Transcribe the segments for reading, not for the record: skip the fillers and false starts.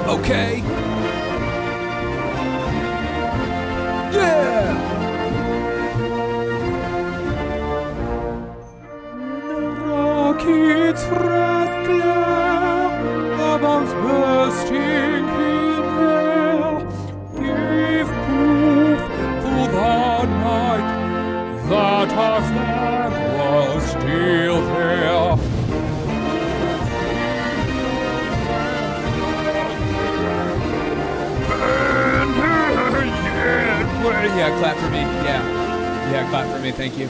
Okay. Yeah. Rocky thread glare above bursting in air, give proof to the night that our flag was still there. Yeah, clap for me. Yeah, clap for me. Thank you.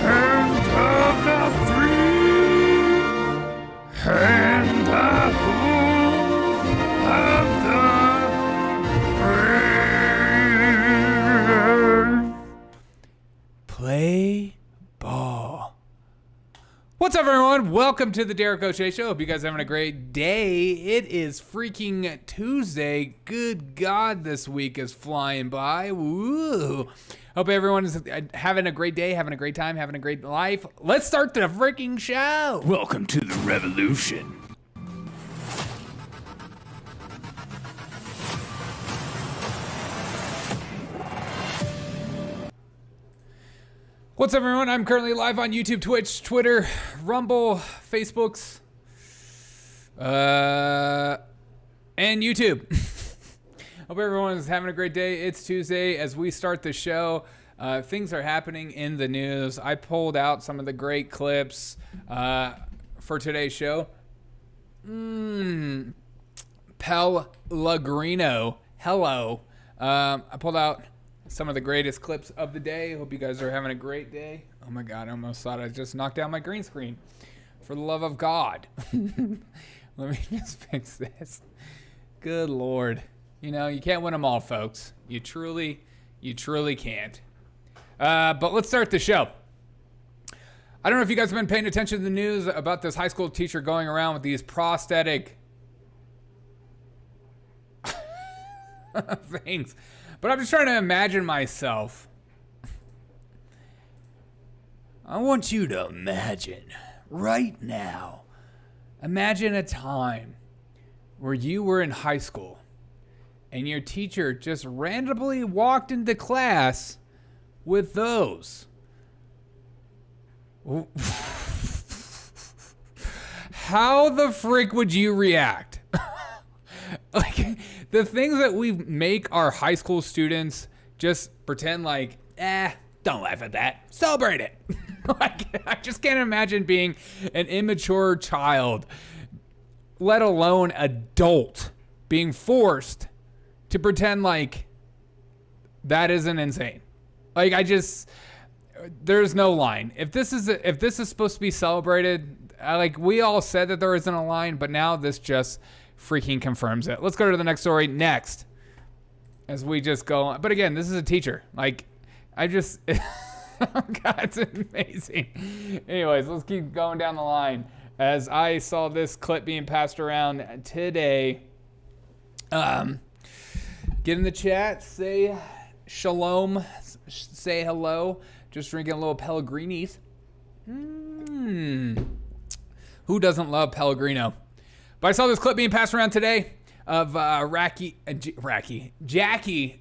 Hand of the free, hand of the brave. Play ball. What's up, everyone? Welcome to the Derek O'Shea Show. Hope you guys are having a great day. It is freaking Tuesday. Good God, this week is flying by. Woo! Hope everyone is having a great day, having a great time, having a great life. Let's start the freaking show. Welcome to the revolution. What's up, everyone? I'm currently live on YouTube, Twitch, Twitter, Rumble, Facebooks, and YouTube. Hope everyone is having a great day. It's Tuesday as we start the show. Things are happening in the news. I pulled out some of the great clips for today's show. Pellegrino, hello. I pulled out some of the greatest clips of the day. Hope you guys are having a great day. Oh my God, I almost thought I just knocked down my green screen. For the love of God. Let me just fix this. Good Lord. You know, you can't win them all, folks. You truly can't. But let's start the show. I don't know if you guys have been paying attention to the news about this high school teacher going around with these prosthetic things. But I'm just trying to imagine myself. I want you to imagine right now. Imagine a time where you were in high school and your teacher just randomly walked into class with those. How the frick would you react? Like, the things that we make our high school students just pretend like, don't laugh at that. Celebrate it. Like, I just can't imagine being an immature child, let alone adult, being forced to pretend like that isn't insane. Like, there's no line. If this is supposed to be celebrated, like, we all said that there isn't a line, but now this just freaking confirms it. Let's go to the next story next as we just go on. But again, this is a teacher. Like, God, it's amazing. Anyways, let's keep going down the line as I saw this clip being passed around today. Get in the chat, say shalom, say hello. Just drinking a little Pellegrinis. Who doesn't love Pellegrino? But I saw this clip being passed around today of Jackie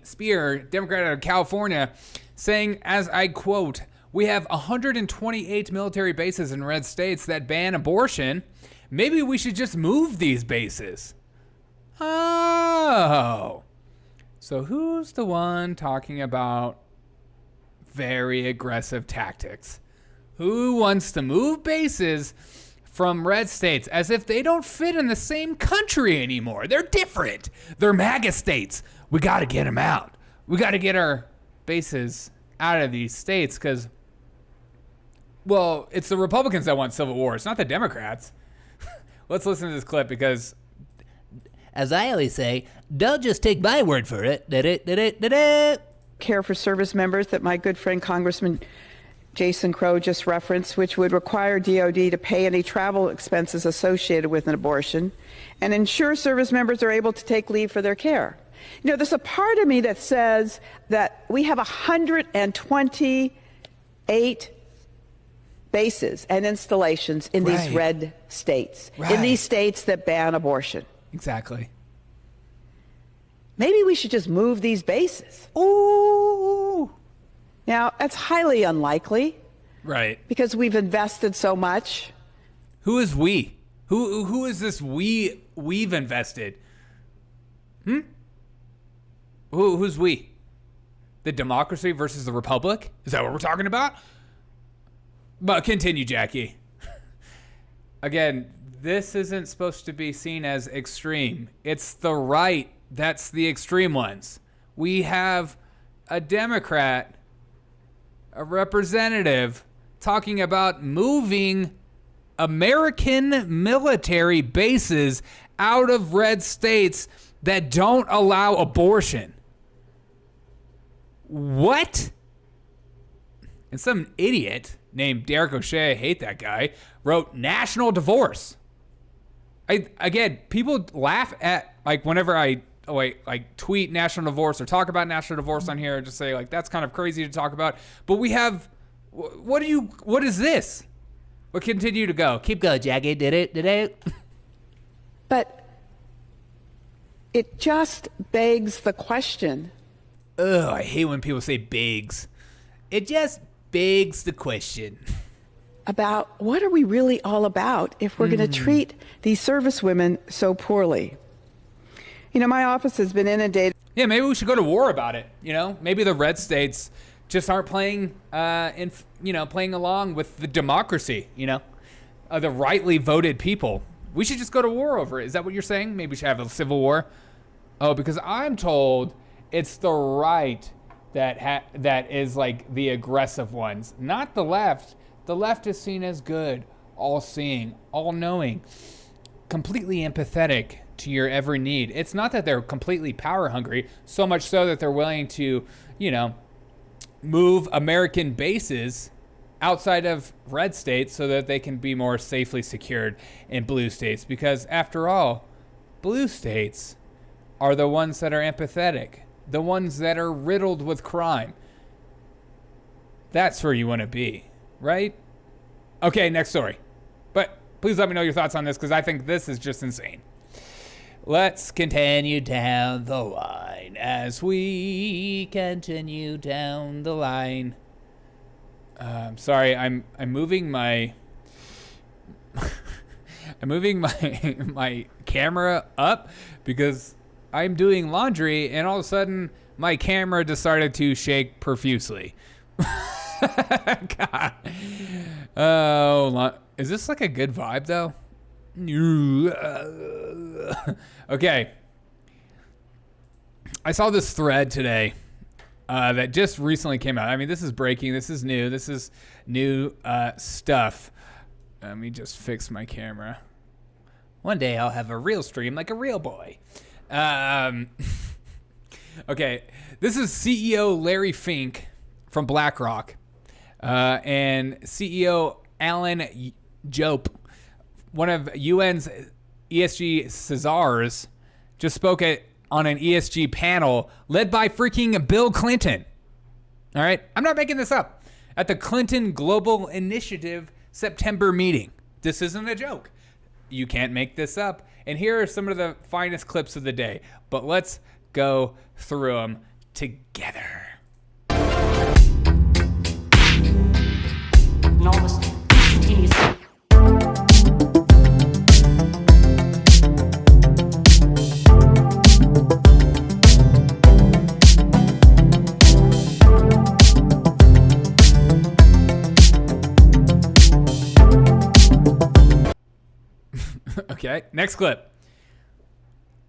Speier, Democrat out of California, saying, as I quote, "We have 128 military bases in red states that ban abortion. Maybe we should just move these bases." Oh. So who's the one talking about very aggressive tactics? Who wants to move bases from red states as if they don't fit in the same country anymore? They're different. They're MAGA states. We got to get them out. We got to get our bases out of these states because, well, it's the Republicans that want civil war. It's not the Democrats. Let's listen to this clip because, as I always say, don't just take my word for it. Care for service members that my good friend Congressman Jason Crow just referenced, which would require DOD to pay any travel expenses associated with an abortion and ensure service members are able to take leave for their care. You know, there's a part of me that says that we have 128 bases and installations in these Right. red states, in Right. these states that ban abortion. Exactly. Maybe we should just move these bases. Ooh. Now, that's highly unlikely Right. because we've invested so much. Who is we? Who is this we've invested? Who's we? The democracy versus the republic? Is that what we're talking about? But continue, Jackie. Again, this isn't supposed to be seen as extreme. It's the right that's the extreme ones. We have a Democrat, a representative, talking about moving American military bases out of red states that don't allow abortion. What? And some idiot named Derek O'Shea, I hate that guy, wrote national divorce. Again, people laugh at, like, whenever I tweet national divorce or talk about national divorce on here, just say, like, that's kind of crazy to talk about. But we have, what is this? We'll continue to go. Keep going, Jackie. Did it? But it just begs the question. Ugh, I hate when people say bigs. It just begs the question. About what are we really all about if we're going to treat these servicewomen so poorly? You know, my office has been inundated. Yeah, maybe we should go to war about it. You know, maybe the red states just aren't playing along with the democracy. You know, the rightly voted people. We should just go to war over it. Is that what you're saying? Maybe we should have a civil war. Oh, because I'm told it's the right that is like the aggressive ones, not the left. The left is seen as good, all-seeing, all-knowing, completely empathetic to your every need. It's not that they're completely power-hungry, so much so that they're willing to, move American bases outside of red states so that they can be more safely secured in blue states. Because, after all, blue states are the ones that are empathetic, the ones that are riddled with crime. That's where you want to be. Right? Okay, next story. But please let me know your thoughts on this because I think this is just insane. Let's continue down the line as we continue down the line. Sorry, I'm moving my my camera up because I'm doing laundry and all of a sudden my camera decided to shake profusely. God. Oh, is this like a good vibe though? Okay. I saw this thread today that just recently came out. I mean, this is breaking. This is new. This is new stuff. Let me just fix my camera. One day I'll have a real stream like a real boy. Okay. This is CEO Larry Fink from BlackRock. And CEO Alan Jope, one of UN's ESG Czars, just spoke on an ESG panel led by freaking Bill Clinton. All right? I'm not making this up. At the Clinton Global Initiative September meeting. This isn't a joke. You can't make this up. And here are some of the finest clips of the day. But let's go through them together. Almost instantaneously. Okay, next clip.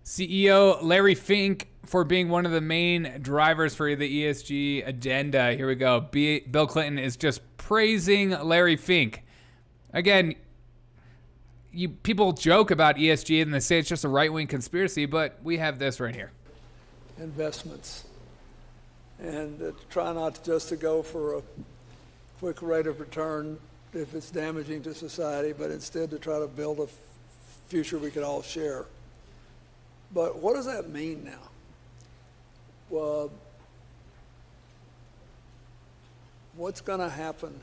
CEO Larry Fink for being one of the main drivers for the ESG agenda. Here we go. Bill Clinton is just praising Larry Fink. Again, people joke about ESG and they say it's just a right-wing conspiracy, but we have this right here. Investments, and try not just to go for a quick rate of return if it's damaging to society, but instead to try to build a future we can all share. But what does that mean now? Well, what's going to happen?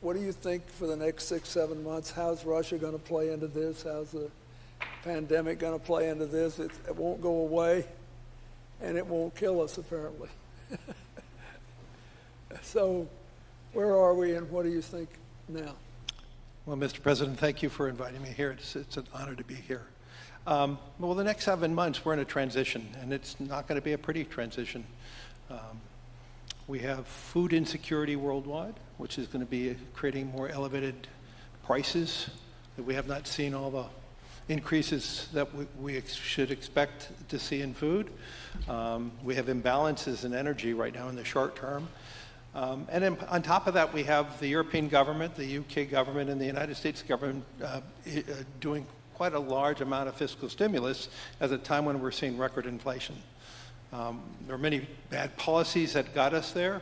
what do you think for the next 6-7 months? How's Russia going to play into this? How's the pandemic going to play into this? It won't go away, and it won't kill us, apparently. So where are we, and what do you think now? Well, Mr. President, thank you for inviting me here. It's an honor to be here. Well, the next 7 months, we're in a transition, and it's not going to be a pretty transition. We have food insecurity worldwide, which is going to be creating more elevated prices that we have not seen all the increases that we should expect to see in food. We have imbalances in energy right now in the short term. And then on top of that, we have the European government, the UK government, and the United States government doing quite a large amount of fiscal stimulus at a time when we're seeing record inflation. There are many bad policies that got us there,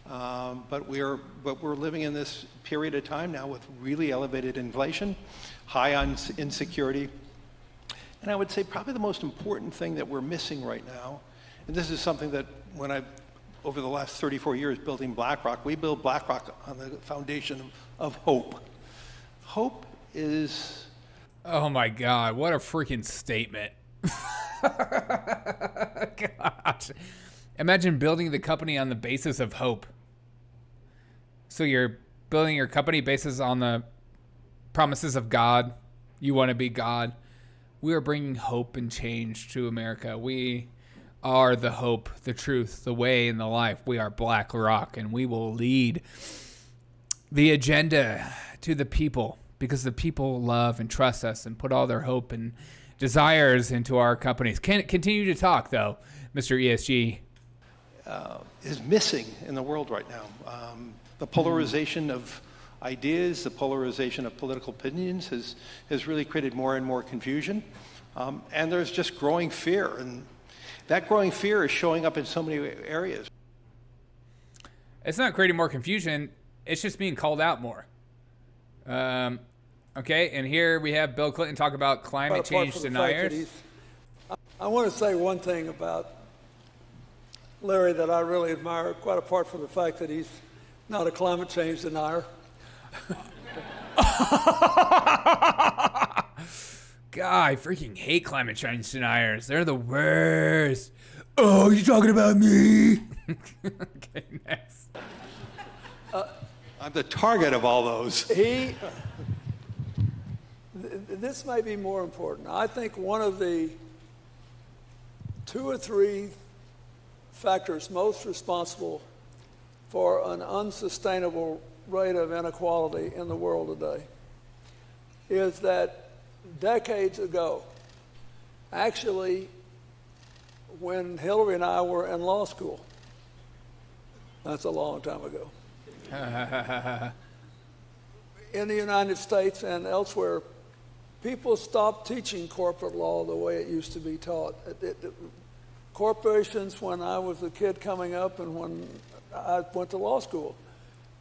but we're living in this period of time now with really elevated inflation, high on insecurity, and I would say probably the most important thing that we're missing right now, and this is something that over the last 34 years building BlackRock, we built BlackRock on the foundation of hope. Hope is... Oh my God, what a freaking statement. Gosh. Imagine building the company on the basis of hope. So you're building your company basis on the promises of God. You want to be God. We are bringing hope and change to America. We are the hope, the truth, the way, and the life. We are BlackRock, and we will lead the agenda to the people because the people love and trust us and put all their hope and desires into our companies. Can't continue to talk, though, Mr. ESG. Is missing in the world right now. The polarization of ideas, the polarization of political opinions has really created more and more confusion. And there's just growing fear. And that growing fear is showing up in so many areas. It's not creating more confusion. It's just being called out more. Okay, and here we have Bill Clinton talk about climate change deniers. I want to say one thing about Larry that I really admire, quite apart from the fact that he's not a climate change denier. God, I freaking hate climate change deniers. They're the worst. Oh, you talking about me? Okay, next. I'm the target of all those. This may be more important. I think one of the 2 or 3 factors most responsible for an unsustainable rate of inequality in the world today is that decades ago, actually when Hillary and I were in law school, that's a long time ago, in the United States and elsewhere, people stopped teaching corporate law the way it used to be taught. Corporations, when I was a kid coming up and when I went to law school,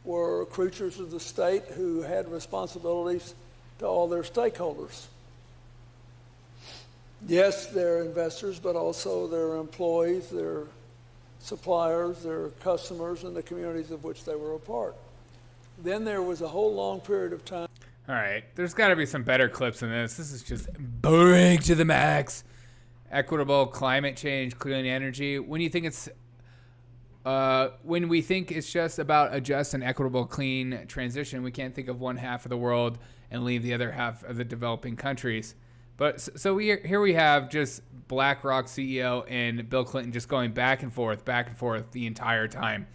were creatures of the state who had responsibilities to all their stakeholders. Yes, they're investors, but also their employees, their suppliers, their customers, and the communities of which they were a part. Then there was a whole long period of time. All right, there's got to be some better clips than this. This is just boring to the max. Equitable climate change, clean energy. When we think it's just about a just and equitable clean transition, we can't think of one half of the world and leave the other half of the developing countries. But so here we have just BlackRock CEO and Bill Clinton just going back and forth the entire time.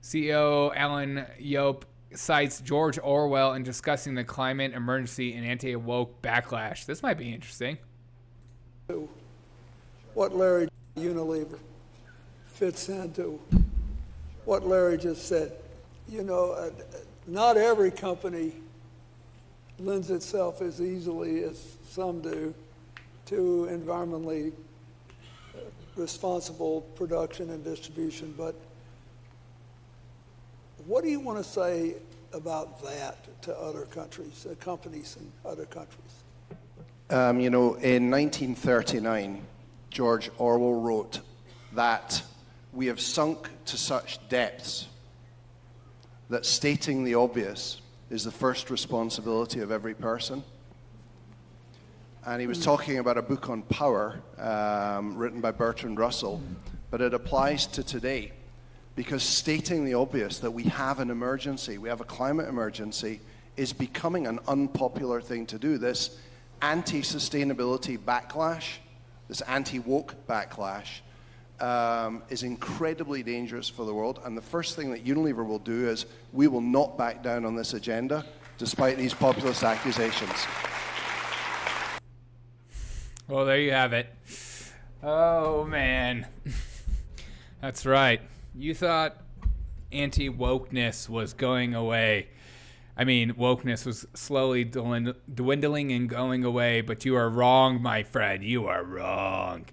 CEO Alan Jope cites George Orwell in discussing the climate emergency and anti-woke backlash. This might be interesting. What Larry Unilever fits into what Larry just said. You know, not every company lends itself as easily as some do to environmentally responsible production and distribution, but what do you want to say about that to other countries, companies in other countries? You know, in 1939, George Orwell wrote that we have sunk to such depths that stating the obvious is the first responsibility of every person. And he was talking about a book on power written by Bertrand Russell, but it applies to today because stating the obvious that we have an emergency, we have a climate emergency, is becoming an unpopular thing to do. This anti-sustainability backlash, this anti-woke backlash, is incredibly dangerous for the world. And the first thing that Unilever will do is we will not back down on this agenda, despite these populist accusations. Well, there you have it. Oh, man. That's right. You thought anti-wokeness was going away. I mean, wokeness was slowly dwindling and going away, but you are wrong, my friend. You are wrong.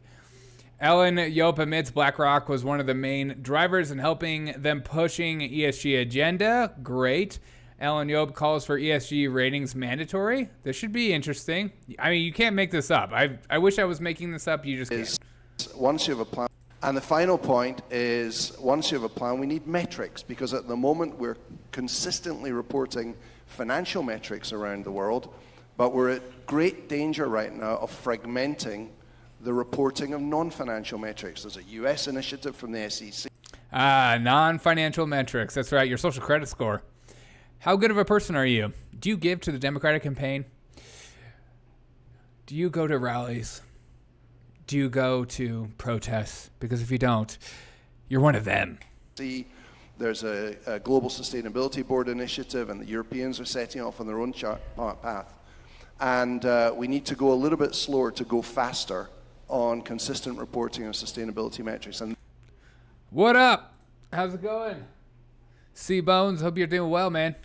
Ellen Jope admits BlackRock was one of the main drivers in helping them pushing ESG agenda. Great. Ellen Jope calls for ESG ratings mandatory. This should be interesting. I mean, you can't make this up. I wish I was making this up. You just can't. Once you have a plan, and the final point is, once you have a plan, we need metrics, because at the moment we're consistently reporting financial metrics around the world, but we're at great danger right now of fragmenting the reporting of non-financial metrics. There's a US initiative from the SEC. Non-financial metrics. That's right, your social credit score. How good of a person are you? Do you give to the Democratic campaign? Do you go to rallies? Do you go to protests? Because if you don't, you're one of them. There's a Global Sustainability Board initiative, and the Europeans are setting off on their own path. And we need to go a little bit slower to go faster on consistent reporting of sustainability metrics. And what up? How's it going? C-Bones, hope you're doing well, man.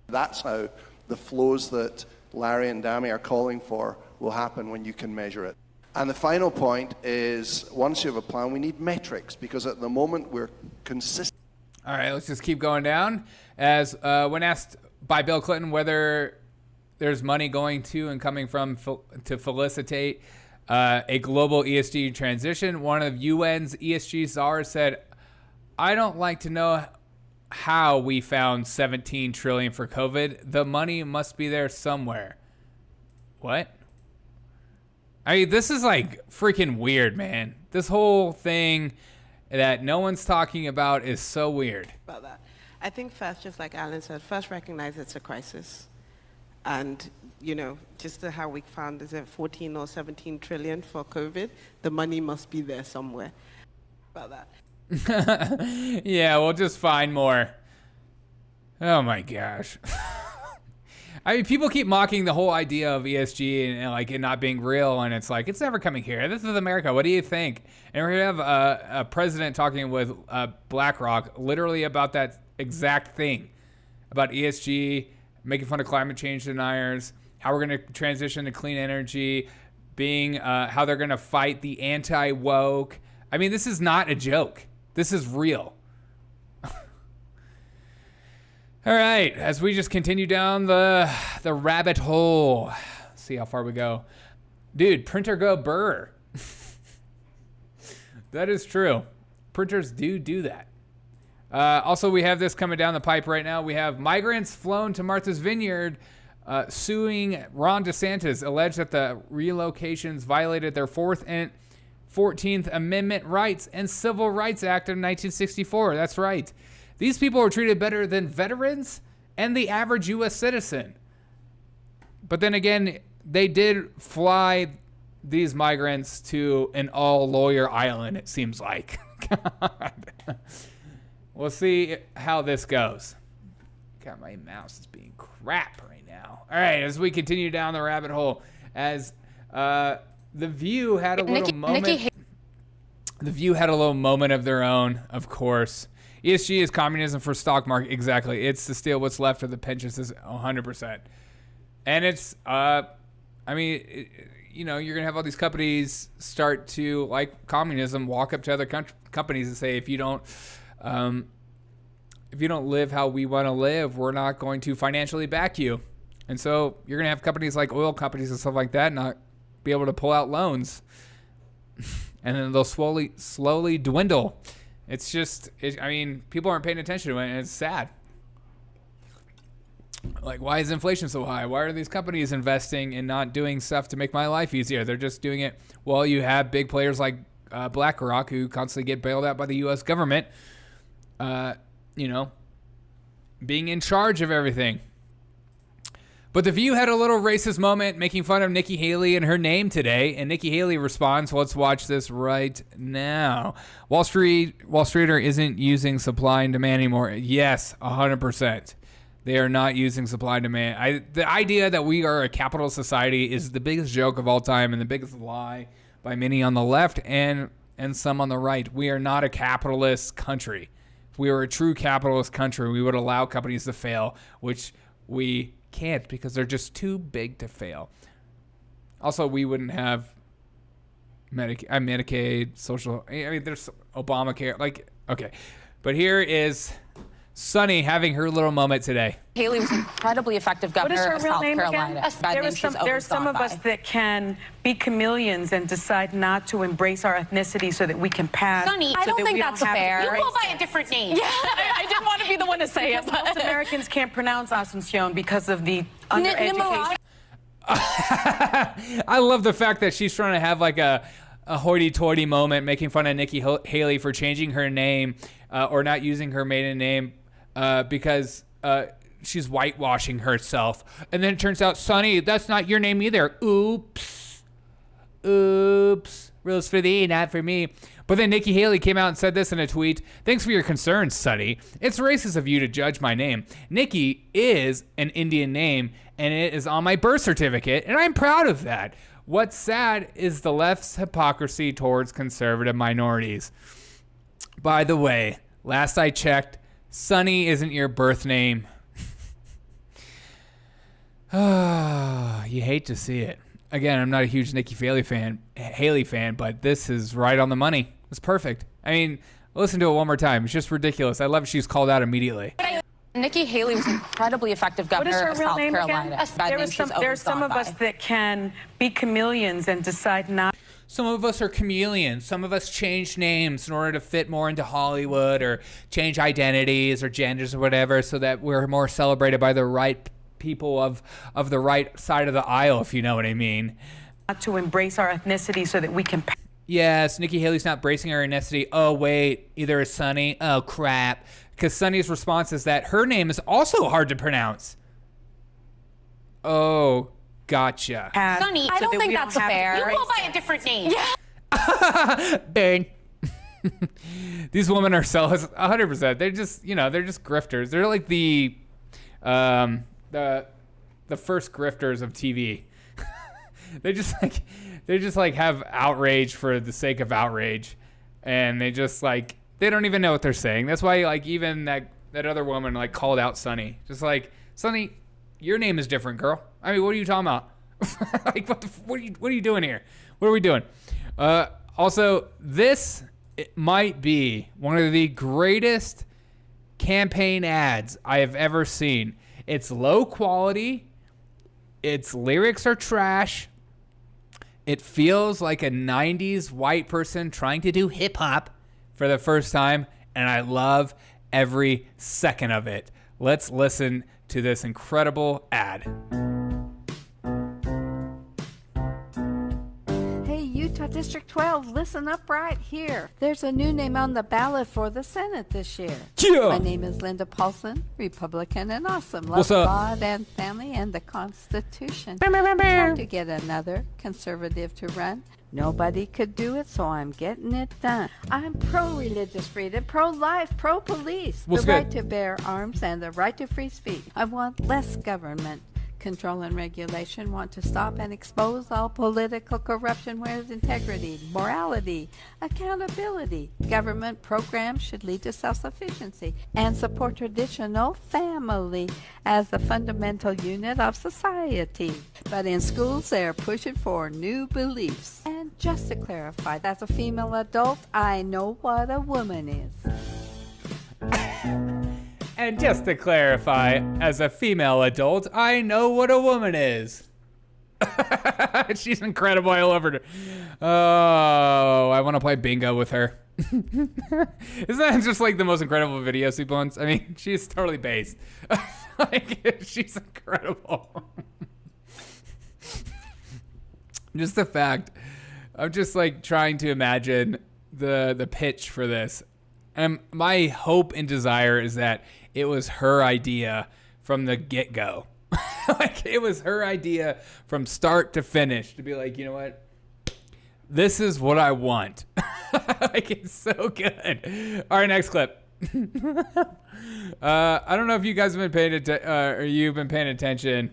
that's how the flows that Larry and Dami are calling for will happen when you can measure it. And the final point is, once you have a plan, we need metrics, because at the moment we're consistent. All right, let's just keep going down. As when asked by Bill Clinton whether there's money going to and coming from to facilitate a global ESG transition, one of UN's ESG czars said, "I don't like to know how we found 17 trillion for COVID. The money must be there somewhere." What? I mean, this is like freaking weird, man. This whole thing that no one's talking about is so weird. About that. I think first, just like Alan said, first recognize it's a crisis. And, you know, just how we found, is it 14 or 17 trillion for COVID? The money must be there somewhere. About that. Yeah, we'll just find more. Oh my gosh. I mean, people keep mocking the whole idea of ESG and like it not being real, and it's like, it's never coming here. This is America. What do you think? And we're gonna have a president talking with BlackRock literally about that exact thing, about ESG, making fun of climate change deniers, how we're gonna transition to clean energy, being how they're gonna fight the anti-woke. I mean, this is not a joke. This is real. All right, as we just continue down the rabbit hole, see how far we go. Dude, printer go burr. That is true. Printers do that. Also, we have this coming down the pipe right now. We have migrants flown to Martha's Vineyard suing Ron DeSantis, alleged that the relocations violated their 4th and 14th Amendment rights and Civil Rights Act of 1964. That's right. These people are treated better than veterans and the average U.S. citizen. But then again, they did fly these migrants to an all-lawyer island, it seems like. God. We'll see how this goes. God, my mouse is being crap right now. All right, as we continue down the rabbit hole, as The View had a little moment. The View had a little moment of their own, of course. ESG is communism for stock market. Exactly. It's to steal what's left of the pensions, is 100%. And it's, you're going to have all these companies start to, like communism, walk up to other companies and say, if you don't live how we want to live, we're not going to financially back you. And so you're going to have companies like oil companies and stuff like that not be able to pull out loans. And then they'll slowly dwindle. It's just, people aren't paying attention to it, and it's sad. Like, why is inflation so high? Why are these companies investing and not doing stuff to make my life easier? They're just doing it. Well, you have big players like BlackRock who constantly get bailed out by the U.S. government, being in charge of everything. But The View had a little racist moment making fun of Nikki Haley and her name today, and Nikki Haley responds, let's watch this right now. Wall Streeter isn't using supply and demand anymore. Yes, 100%. They are not using supply and demand. The idea that we are a capitalist society is the biggest joke of all time and the biggest lie by many on the left and some on the right. We are not a capitalist country. If we were a true capitalist country, we would allow companies to fail, which we can't because they're just too big to fail. Also, we wouldn't have Medicaid, social. I mean, there's Obamacare. Okay. But here is Sunny having her little moment today. Haley was an incredibly effective governor of South Carolina. There are some of us that can be chameleons and decide not to embrace our ethnicity so that we can pass. Sunny, I don't think that's fair. You go by a different name. Yeah, I didn't want to be the one to say it. But most Americans can't pronounce Asuncion because of the undereducation. I love the fact that she's trying to have like a hoity-toity moment making fun of Nikki Haley for changing her name or not using her maiden name because she's whitewashing herself. And then it turns out, Sonny, that's not your name either. Oops. Rules for thee, not for me. But then Nikki Haley came out and said this in a tweet. Thanks for your concerns, Sonny. It's racist of you to judge my name. Nikki is an Indian name, and it is on my birth certificate, and I'm proud of that. What's sad is the left's hypocrisy towards conservative minorities. By the way, last I checked, Sonny isn't your birth name. You hate to see it. Again, I'm not a huge Nikki Haley fan, but this is right on the money. It's perfect. I mean, listen to it one more time. It's just ridiculous. I love she's called out immediately. Nikki Haley was an incredibly effective governor of South Carolina. There are some of us that can be chameleons and decide not. Some of us are chameleons. Some of us change names in order to fit more into Hollywood or change identities or genders or whatever so that we're more celebrated by the right people of the right side of the aisle, if you know what I mean. To embrace our ethnicity so that we can. Yes, Nikki Haley's not bracing her ethnicity. Oh, wait, either is Sunny. Oh, crap. Because Sunny's response is that her name is also hard to pronounce. Oh, gotcha. Sunny, I don't think that's fair. You go by a different name. Yeah. Burn. These women are sellers 100%. They're just, they're just grifters. They're like the first grifters of TV. They just have outrage for the sake of outrage, and they don't even know what they're saying. That's why even that other woman called out Sunny, just Sunny, your name is different, girl. I mean, what are you talking about? What are you doing here? What are we doing? Also, this might be one of the greatest campaign ads I have ever seen. It's low quality. Its lyrics are trash. It feels like a 90s white person trying to do hip hop for the first time, and I love every second of it. Let's listen to this incredible ad. Hey, Utah District 12, listen up right here. There's a new name on the ballot for the Senate this year. Yeah. My name is Linda Paulson, Republican and awesome. Love What's up? God and family and the Constitution. Trying to get another conservative to run. Nobody could do it, so I'm getting it done. I'm pro-religious freedom, pro-life, pro-police. What's the good? right to bear arms and the right to free speech. I want less government control and regulation, want to stop and expose all political corruption where there's integrity, morality, accountability. Government programs should lead to self-sufficiency and support traditional family as the fundamental unit of society. But in schools, they're pushing for new beliefs. And just to clarify, as a female adult, I know what a woman is. And just to clarify, as a female adult, I know what a woman is. She's incredible. I love her. Oh, I want to play bingo with her. Isn't that just like the most incredible video sequence? I mean, she's totally based. Like, she's incredible. Just the fact, I'm just like trying to imagine the pitch for this. And my hope and desire is that it was her idea from the get-go. Like, it was her idea from start to finish to be like, you know what? This is what I want. Like, it's so good. All right, next clip. I don't know if you guys have been paying attention, or you've been paying attention,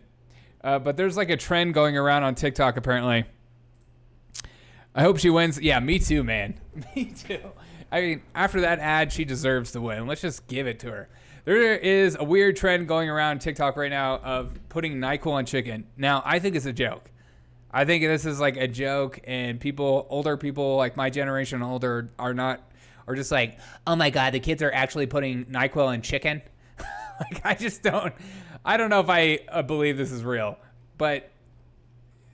but there's like a trend going around on TikTok apparently. I hope she wins. Yeah, me too, man. Me too. I mean, after that ad, she deserves to win. Let's just give it to her. There is a weird trend going around TikTok right now of putting NyQuil on chicken. Now, I think it's a joke. I think this is like a joke, and people, older people like my generation and older are just like, oh my God, the kids are actually putting NyQuil in chicken. Like, I don't know if I believe this is real, but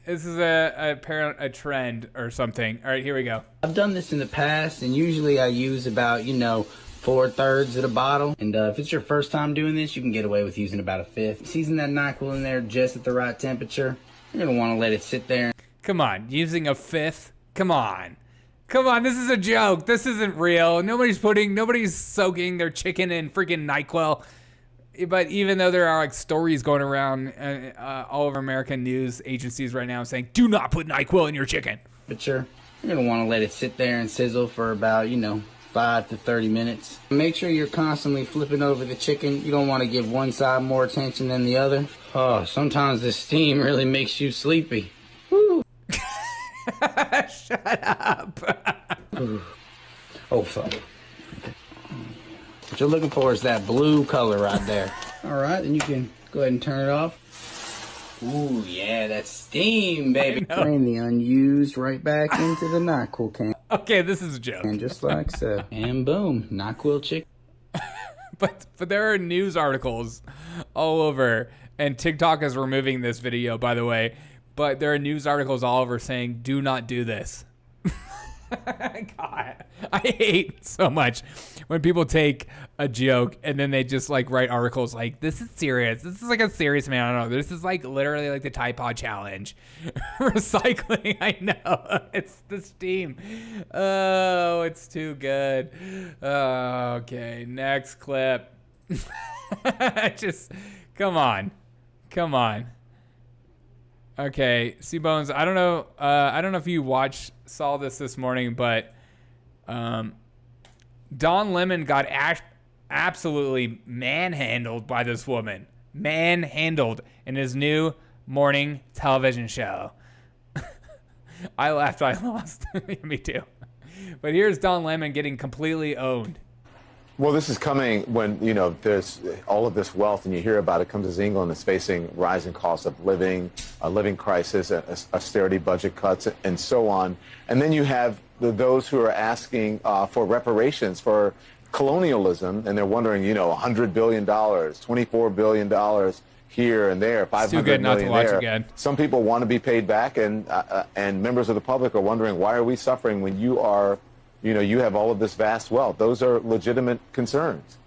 this is a trend or something. All right, here we go. I've done this in the past, and usually I use about, 4/3 of the bottle. And if it's your first time doing this, you can get away with using about a fifth. Season that NyQuil in there just at the right temperature. You're going to want to let it sit there. Come on, using a fifth? Come on, this is a joke. This isn't real. Nobody's soaking their chicken in freaking NyQuil. But even though there are like stories going around all over American news agencies right now saying, do not put NyQuil in your chicken. But you're going to want to let it sit there and sizzle for about, 5 to 30 minutes. Make sure you're constantly flipping over the chicken. You don't want to give one side more attention than the other. Oh, sometimes the steam really makes you sleepy. Woo. Shut up. Oh, fuck. What you're looking for is that blue color right there. All right, then you can go ahead and turn it off. Ooh, yeah, that's steam, baby. Drain the unused right back into the NyQuil can. Okay, this is a joke. And just like so. And boom, NyQuil chicken. But there are news articles all over, and TikTok is removing this video, by the way. But there are news articles all over saying, do not do this. God, I hate so much when people take a joke and then they just like write articles like, this is serious. This is like a serious man. I don't know. This is like literally like the Tide Pod challenge. Recycling. I know. It's the steam. Oh, it's too good. Oh, okay. Next clip. Just come on. Okay, C-Bones, I don't know if you saw this morning, but Don Lemon got absolutely manhandled by this woman. Manhandled in his new morning television show. I laughed, I lost. Me too. But here's Don Lemon getting completely owned. Well, this is coming when, there's all of this wealth and you hear about it comes as England is facing rising costs of living, a living crisis, austerity budget cuts, and so on. And then you have those who are asking for reparations for colonialism, and they're wondering, $100 billion, $24 billion here and there, $500 million there. Again. Some people want to be paid back, and members of the public are wondering, why are we suffering when you are... you have all of this vast wealth. Those are legitimate concerns.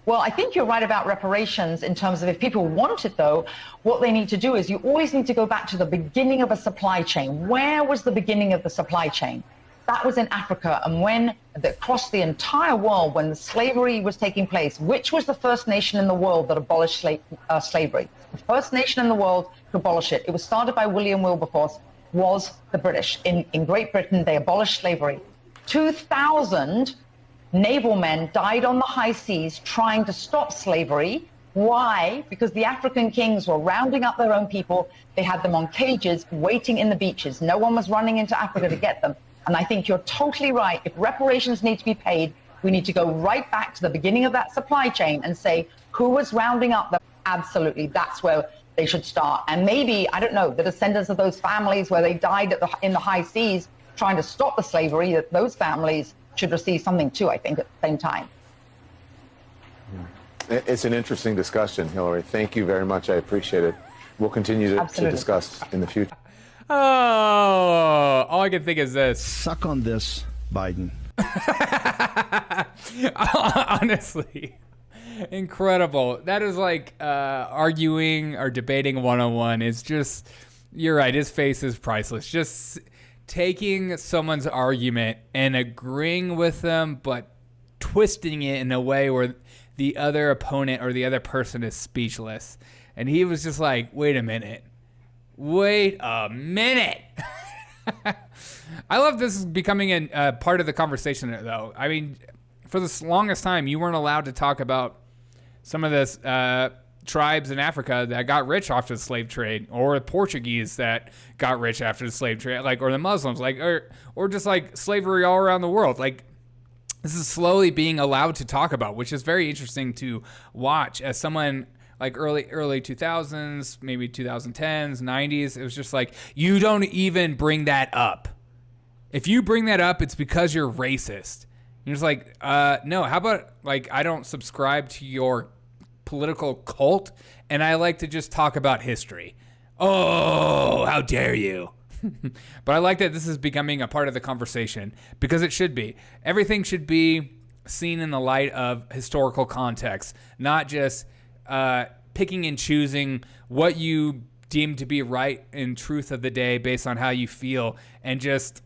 Well, I think you're right about reparations in terms of if people want it, though, what they need to do is you always need to go back to the beginning of a supply chain. Where was the beginning of the supply chain? That was in Africa. And across the entire world, when the slavery was taking place, which was the first nation in the world that abolished slavery? The first nation in the world to abolish it. It was started by William Wilberforce, was the British. In Great Britain, they abolished slavery. 2,000 naval men died on the high seas trying to stop slavery. Why? Because the African kings were rounding up their own people. They had them on cages waiting in the beaches. No one was running into Africa to get them. And I think you're totally right. If reparations need to be paid, we need to go right back to the beginning of that supply chain and say, who was rounding up them? Absolutely, that's where they should start. And maybe, I don't know, the descendants of those families where they died in the high seas trying to stop the slavery, that those families should receive something too, I think, at the same time. It's an interesting discussion, Hillary. Thank you very much. I appreciate it. We'll continue to discuss in the future. Oh, all I can think is this. Suck on this, Biden. Honestly, incredible. That is like arguing or debating 101. It's just, you're right. His face is priceless. Just taking someone's argument and agreeing with them, but twisting it in a way where the other opponent or the other person is speechless. And he was just like, wait a minute. I love this is becoming a part of the conversation, though. I mean, for the longest time, you weren't allowed to talk about some of this tribes in Africa that got rich off the slave trade, or the Portuguese that got rich after the slave trade, like, or the Muslims, like, or just like slavery all around the world. Like, this is slowly being allowed to talk about, which is very interesting to watch as someone like early 2000s, maybe 2010s, 90s. It was just like, you don't even bring that up. If you bring that up, it's because you're racist. You're just like, no, how about, like, I don't subscribe to your political cult, and I like to just talk about history. Oh, how dare you. But I like that this is becoming a part of the conversation, because it should be. Everything should be seen in the light of historical context, not just picking and choosing what you deem to be right and truth of the day based on how you feel, and just,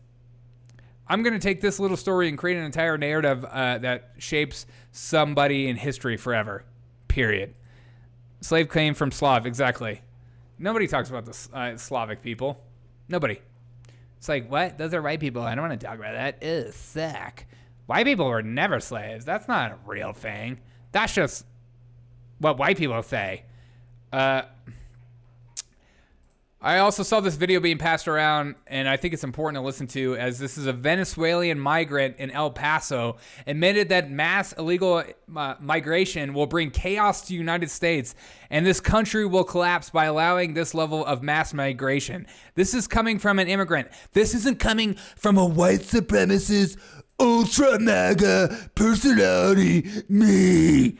I'm going to take this little story and create an entire narrative that shapes somebody in history forever. Period. Slave came from Slav, exactly. Nobody talks about the Slavic people. Nobody. It's like, what? Those are white people. I don't want to talk about that. Ew, sick. White people were never slaves. That's not a real thing. That's just what white people say. I also saw this video being passed around, and I think it's important to listen to, as this is a Venezuelan migrant in El Paso admitted that mass illegal migration will bring chaos to the United States, and this country will collapse by allowing this level of mass migration. This is coming from an immigrant. This isn't coming from a white supremacist, ultra mega personality, me.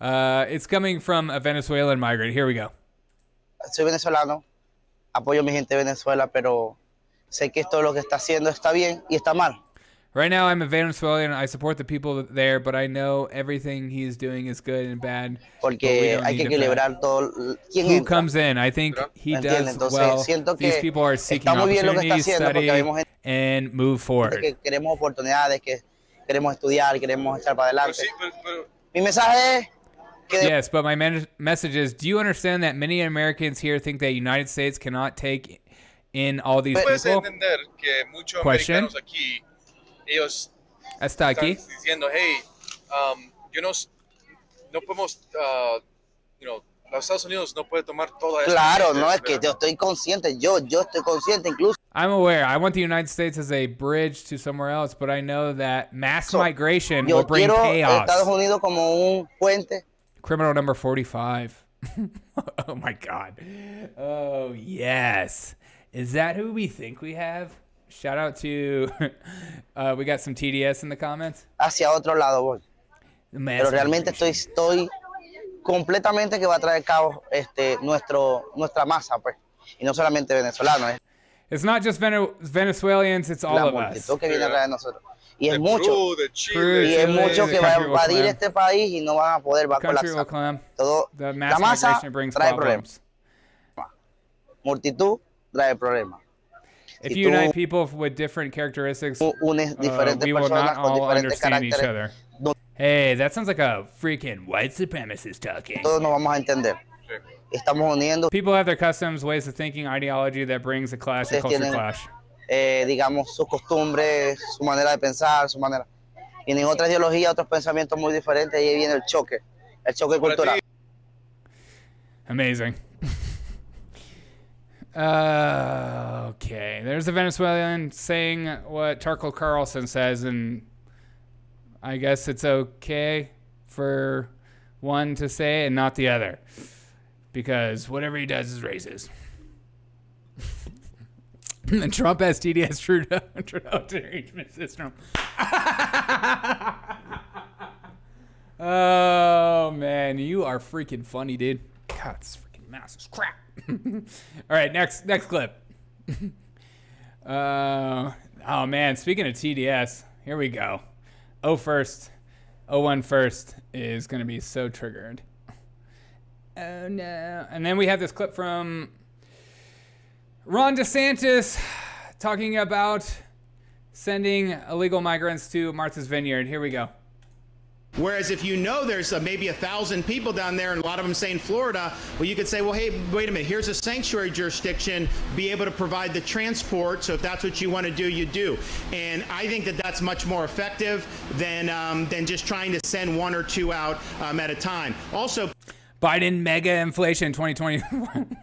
It's coming from a Venezuelan migrant. Here we go. Soy venezolano, apoyo a mi gente de Venezuela, pero sé que esto lo que está haciendo está bien y está mal. Right now, I'm a Venezuelan. I support the people there, but I know everything he's doing is good and bad. Porque hay que equilibrar todo. ¿Quién Who entra? comes in? I think he does Entonces, well. siento que These people are seeking está muy bien lo que está opportunities, haciendo, porque study, vemos and move forward. que queremos oportunidades, que queremos estudiar, queremos echar para adelante. Mi mensaje es Yes, but my message is, do you understand that many Americans here think that the United States cannot take in all these people? Question. Hasta aquí. Diciendo, hey, no podemos, los Estados Unidos no puede tomar toda esta. Claro, no es que yo estoy consciente, yo estoy consciente incluso. I'm aware. I want the United States as a bridge to somewhere else, but I know that mass migration will bring chaos. Estados Unidos como un puente. Criminal number 45. Oh my God. Oh yes. Is that who we think we have? Shout out to, we got some TDS in the comments. Hacia otro lado voy. Pero realmente estoy completamente que va a traer caos nuestra masa, pues. Y no solamente venezolanos. It's not just Venezuelans, it's all of us. Que viene atrás de nosotros. Y es mucho. Y es mucho que va a invadir este país y no van a poder, va a colapsar. Todo, la masa trae problemas. Multitud trae problemas. If you unite people with different characteristics, we will not all understand each other. Hey, that sounds like a freaking white supremacist talking. Todos nos vamos a entender. Estamos uniendo. People have their customs, ways of thinking, ideology that brings a clash, a culture clash. Digamos, sus costumbres, su manera de pensar, su manera. Y en otra ideología, otros pensamientos muy diferentes, y ahí viene el choque cultural. Amazing. Okay, there's a Venezuelan saying what Tucker Carlson says, and I guess it's okay for one to say it and not the other, because whatever he does is racist. And Trump has TDS Trudeau arrangement system. Oh man, you are freaking funny, dude. God, this freaking mouse is crap. All right, next clip. Oh man, speaking of TDS, Here we go. Oh, first. 01 first is going to be so triggered. Oh, no. And then we have this clip from Ron DeSantis talking about sending illegal migrants to Martha's Vineyard. Here we go. Whereas if you know there's maybe 1,000 people down there and a lot of them say in Florida, well, you could say, well, hey, wait a minute, here's a sanctuary jurisdiction, be able to provide the transport. So if that's what you want to do, you do. And I think that that's much more effective than just trying to send one or two out at a time. Also, Biden mega inflation 2021.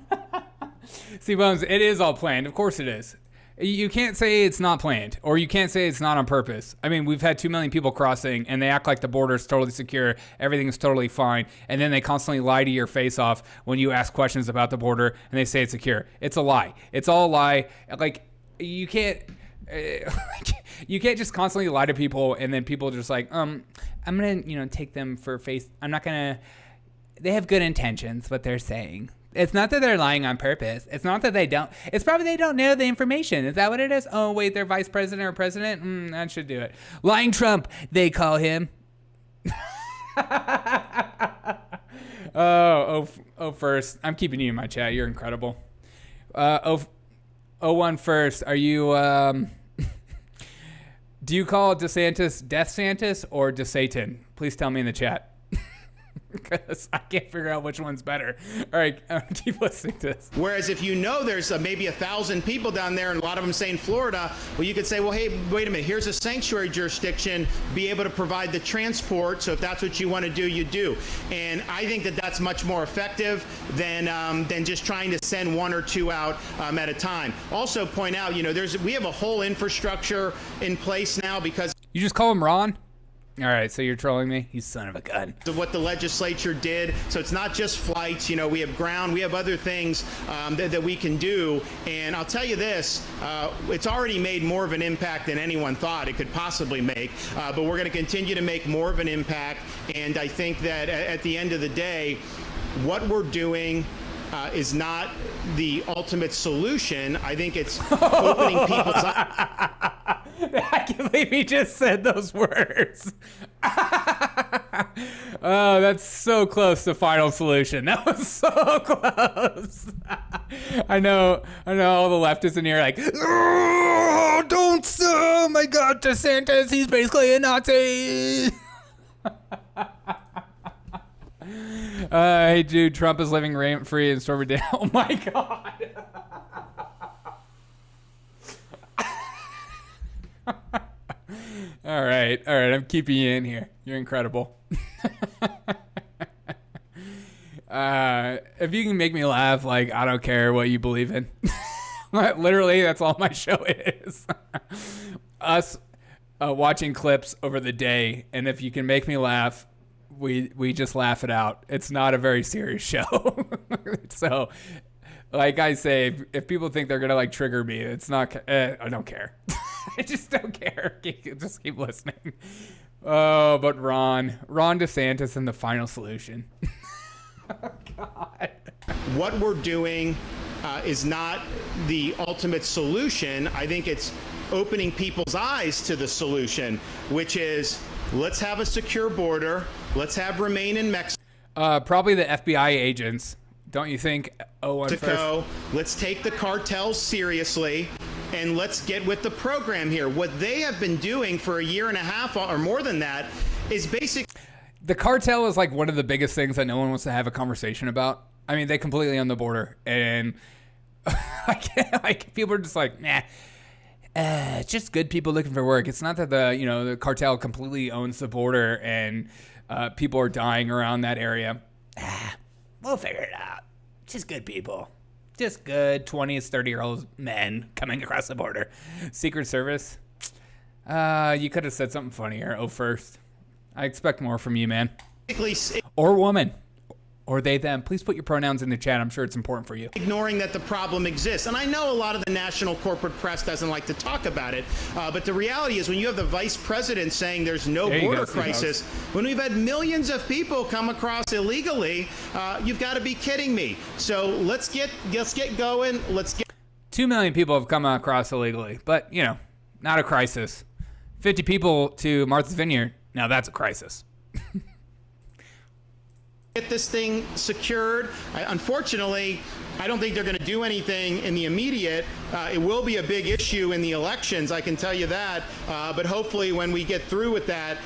See, Bones, it is all planned. Of course it is. You can't say it's not planned, or you can't say it's not on purpose. I mean, we've had 2 million people crossing, and they act like the border is totally secure, everything is totally fine, and then they constantly lie to your face off when you ask questions about the border, and they say it's secure. It's a lie. It's all a lie. Like, you can't just constantly lie to people, and then people are just like, I'm gonna, take them for face. I'm not gonna. They have good intentions, what they're saying. It's not that they're lying on purpose. It's not that they don't. It's probably they don't know the information. Is that what it is? Oh, wait, they're vice president or president? That should do it. Lying Trump, they call him. Oh, first. I'm keeping you in my chat. You're incredible. 01 first. Are you, do you call DeSantis Death Santis or DeSatan? Please tell me in the chat. Because I can't figure out which one's better. All right, keep listening to this. whereas if you know there's maybe 1,000 people down there and a lot of them say in Florida, well, you could say, well, hey, wait a minute, here's a sanctuary jurisdiction, be able to provide the transport. So if that's what you want to do, you do. And I think that that's much more effective than just trying to send one or two out at a time. Also point out, we have a whole infrastructure in place now because... You just call him Ron? All right, so you're trolling me? You son of a gun. Of what the legislature did. So it's not just flights. We have ground. We have other things that we can do. And I'll tell you this, it's already made more of an impact than anyone thought it could possibly make. But we're going to continue to make more of an impact. And I think that at the end of the day, what we're doing is not the ultimate solution. I think it's opening people's eyes. I can't believe he just said those words. Oh, that's so close to final solution. That was so close. I know all the leftists in here are like, oh, don't, oh my God, DeSantis, he's basically a Nazi. Hey, dude, Trump is living rent-free in Strawberry. Oh my God. All right, I'm keeping you in here. You're incredible. If you can make me laugh, like, I don't care what you believe in. Literally, that's all my show is. Us watching clips over the day, and if you can make me laugh, we just laugh it out. It's not a very serious show. So, like I say, if people think they're gonna like trigger me, it's not. I don't care. I just don't care. Just keep listening. Oh, but Ron DeSantis and the final solution. Oh, God. What we're doing is not the ultimate solution. I think it's opening people's eyes to the solution, which is let's have a secure border. Let's have remain in Mexico. Probably the FBI agents. Don't you think? Let's take the cartels seriously, and let's get with the program here. What they have been doing for a year and a half or more than that is basic. The cartel is like one of the biggest things that no one wants to have a conversation about. I mean, they completely own the border, and people are just like, nah. It's just good people looking for work. It's not that the cartel completely owns the border and people are dying around that area. We'll figure it out. Just good people. Just good 20s, 30-year-old men coming across the border. Secret Service. You could have said something funnier. Oh, first. I expect more from you, man. Or woman. Or they, them. Please put your pronouns in the chat. I'm sure it's important for you. Ignoring that the problem exists. And I know a lot of the national corporate press doesn't like to talk about it. But the reality is when you have the vice president saying there's no border crisis, when we've had millions of people come across illegally, you've got to be kidding me. So let's get going. 2 million people have come across illegally. But, not a crisis. 50 people to Martha's Vineyard. Now that's a crisis. Get this thing secured. Unfortunately, I don't think they're going to do anything in the immediate. It will be a big issue in the elections, I can tell you that. But hopefully when we get through with that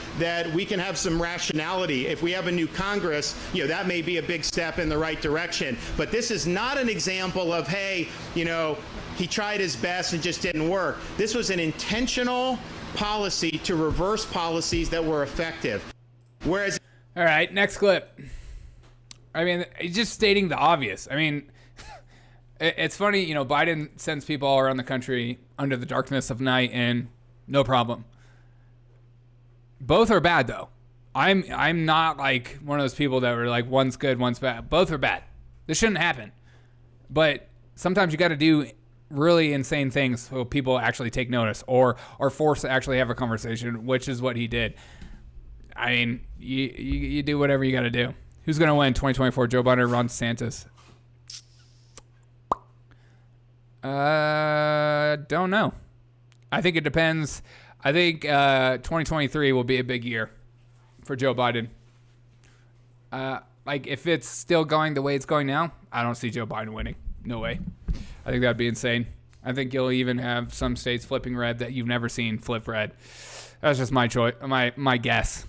we can have some rationality. If we have a new Congress, that may be a big step in the right direction. But this is not an example of, hey, he tried his best and just didn't work. This was an intentional policy to reverse policies that were effective. Whereas... All right, next clip. I mean, just stating the obvious. I mean, it's funny, Biden sends people all around the country under the darkness of night and no problem. Both are bad, though. I'm not like one of those people that were like, one's good, one's bad. Both are bad. This shouldn't happen. But sometimes you got to do really insane things so people actually take notice or are forced to actually have a conversation, which is what he did. I mean, you do whatever you got to do. Who's going to win 2024, Joe Biden or Ron DeSantis? Don't know. I think it depends. I think 2023 will be a big year for Joe Biden. Like, if it's still going the way it's going now, I don't see Joe Biden winning. No way. I think that'd be insane. I think you'll even have some states flipping red that you've never seen flip red. That's just my choice, my guess.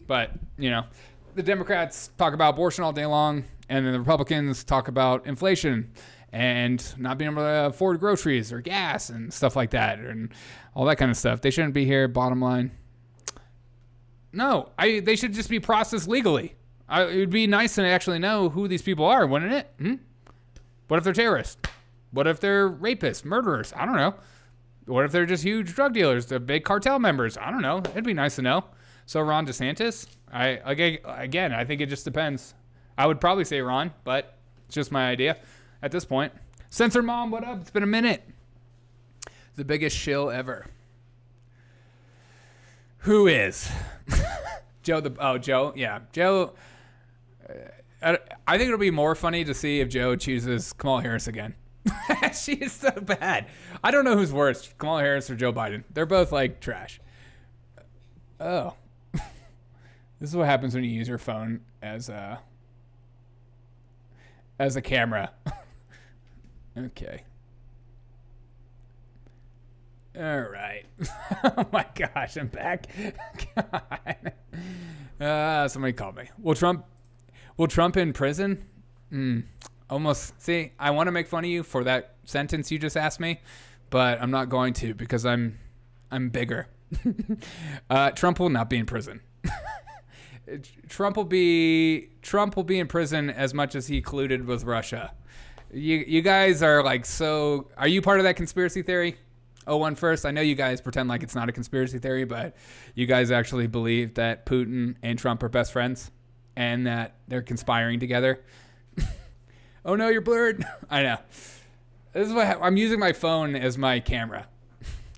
But, the Democrats talk about abortion all day long, and then the Republicans talk about inflation and not being able to afford groceries or gas and stuff like that and all that kind of stuff. They shouldn't be here, bottom line. No, they should just be processed legally. It would be nice to actually know who these people are, wouldn't it? What if they're terrorists? What if they're rapists, murderers? I don't know. What if they're just huge drug dealers, the big cartel members? I don't know. It'd be nice to know. So Ron DeSantis, I think it just depends. I would probably say Ron, but it's just my idea at this point. Censor Mom, what up? It's been a minute. The biggest shill ever. Who is? Joe? Joe? Yeah. Joe. I think it'll be more funny to see if Joe chooses Kamala Harris again. She is so bad. I don't know who's worse, Kamala Harris or Joe Biden. They're both like trash. Oh. This is what happens when you use your phone as a camera. Okay. All right. Oh my gosh, I'm back. God. Somebody called me. Will Trump in prison? Almost. See, I want to make fun of you for that sentence you just asked me, but I'm not going to because I'm bigger. Trump will not be in prison. Trump will be in prison as much as he colluded with Russia. You guys are like so. Are you part of that conspiracy theory? One first. I know you guys pretend like it's not a conspiracy theory, but you guys actually believe that Putin and Trump are best friends and that they're conspiring together. Oh no, you're blurred. I know. This is what I'm using my phone as my camera,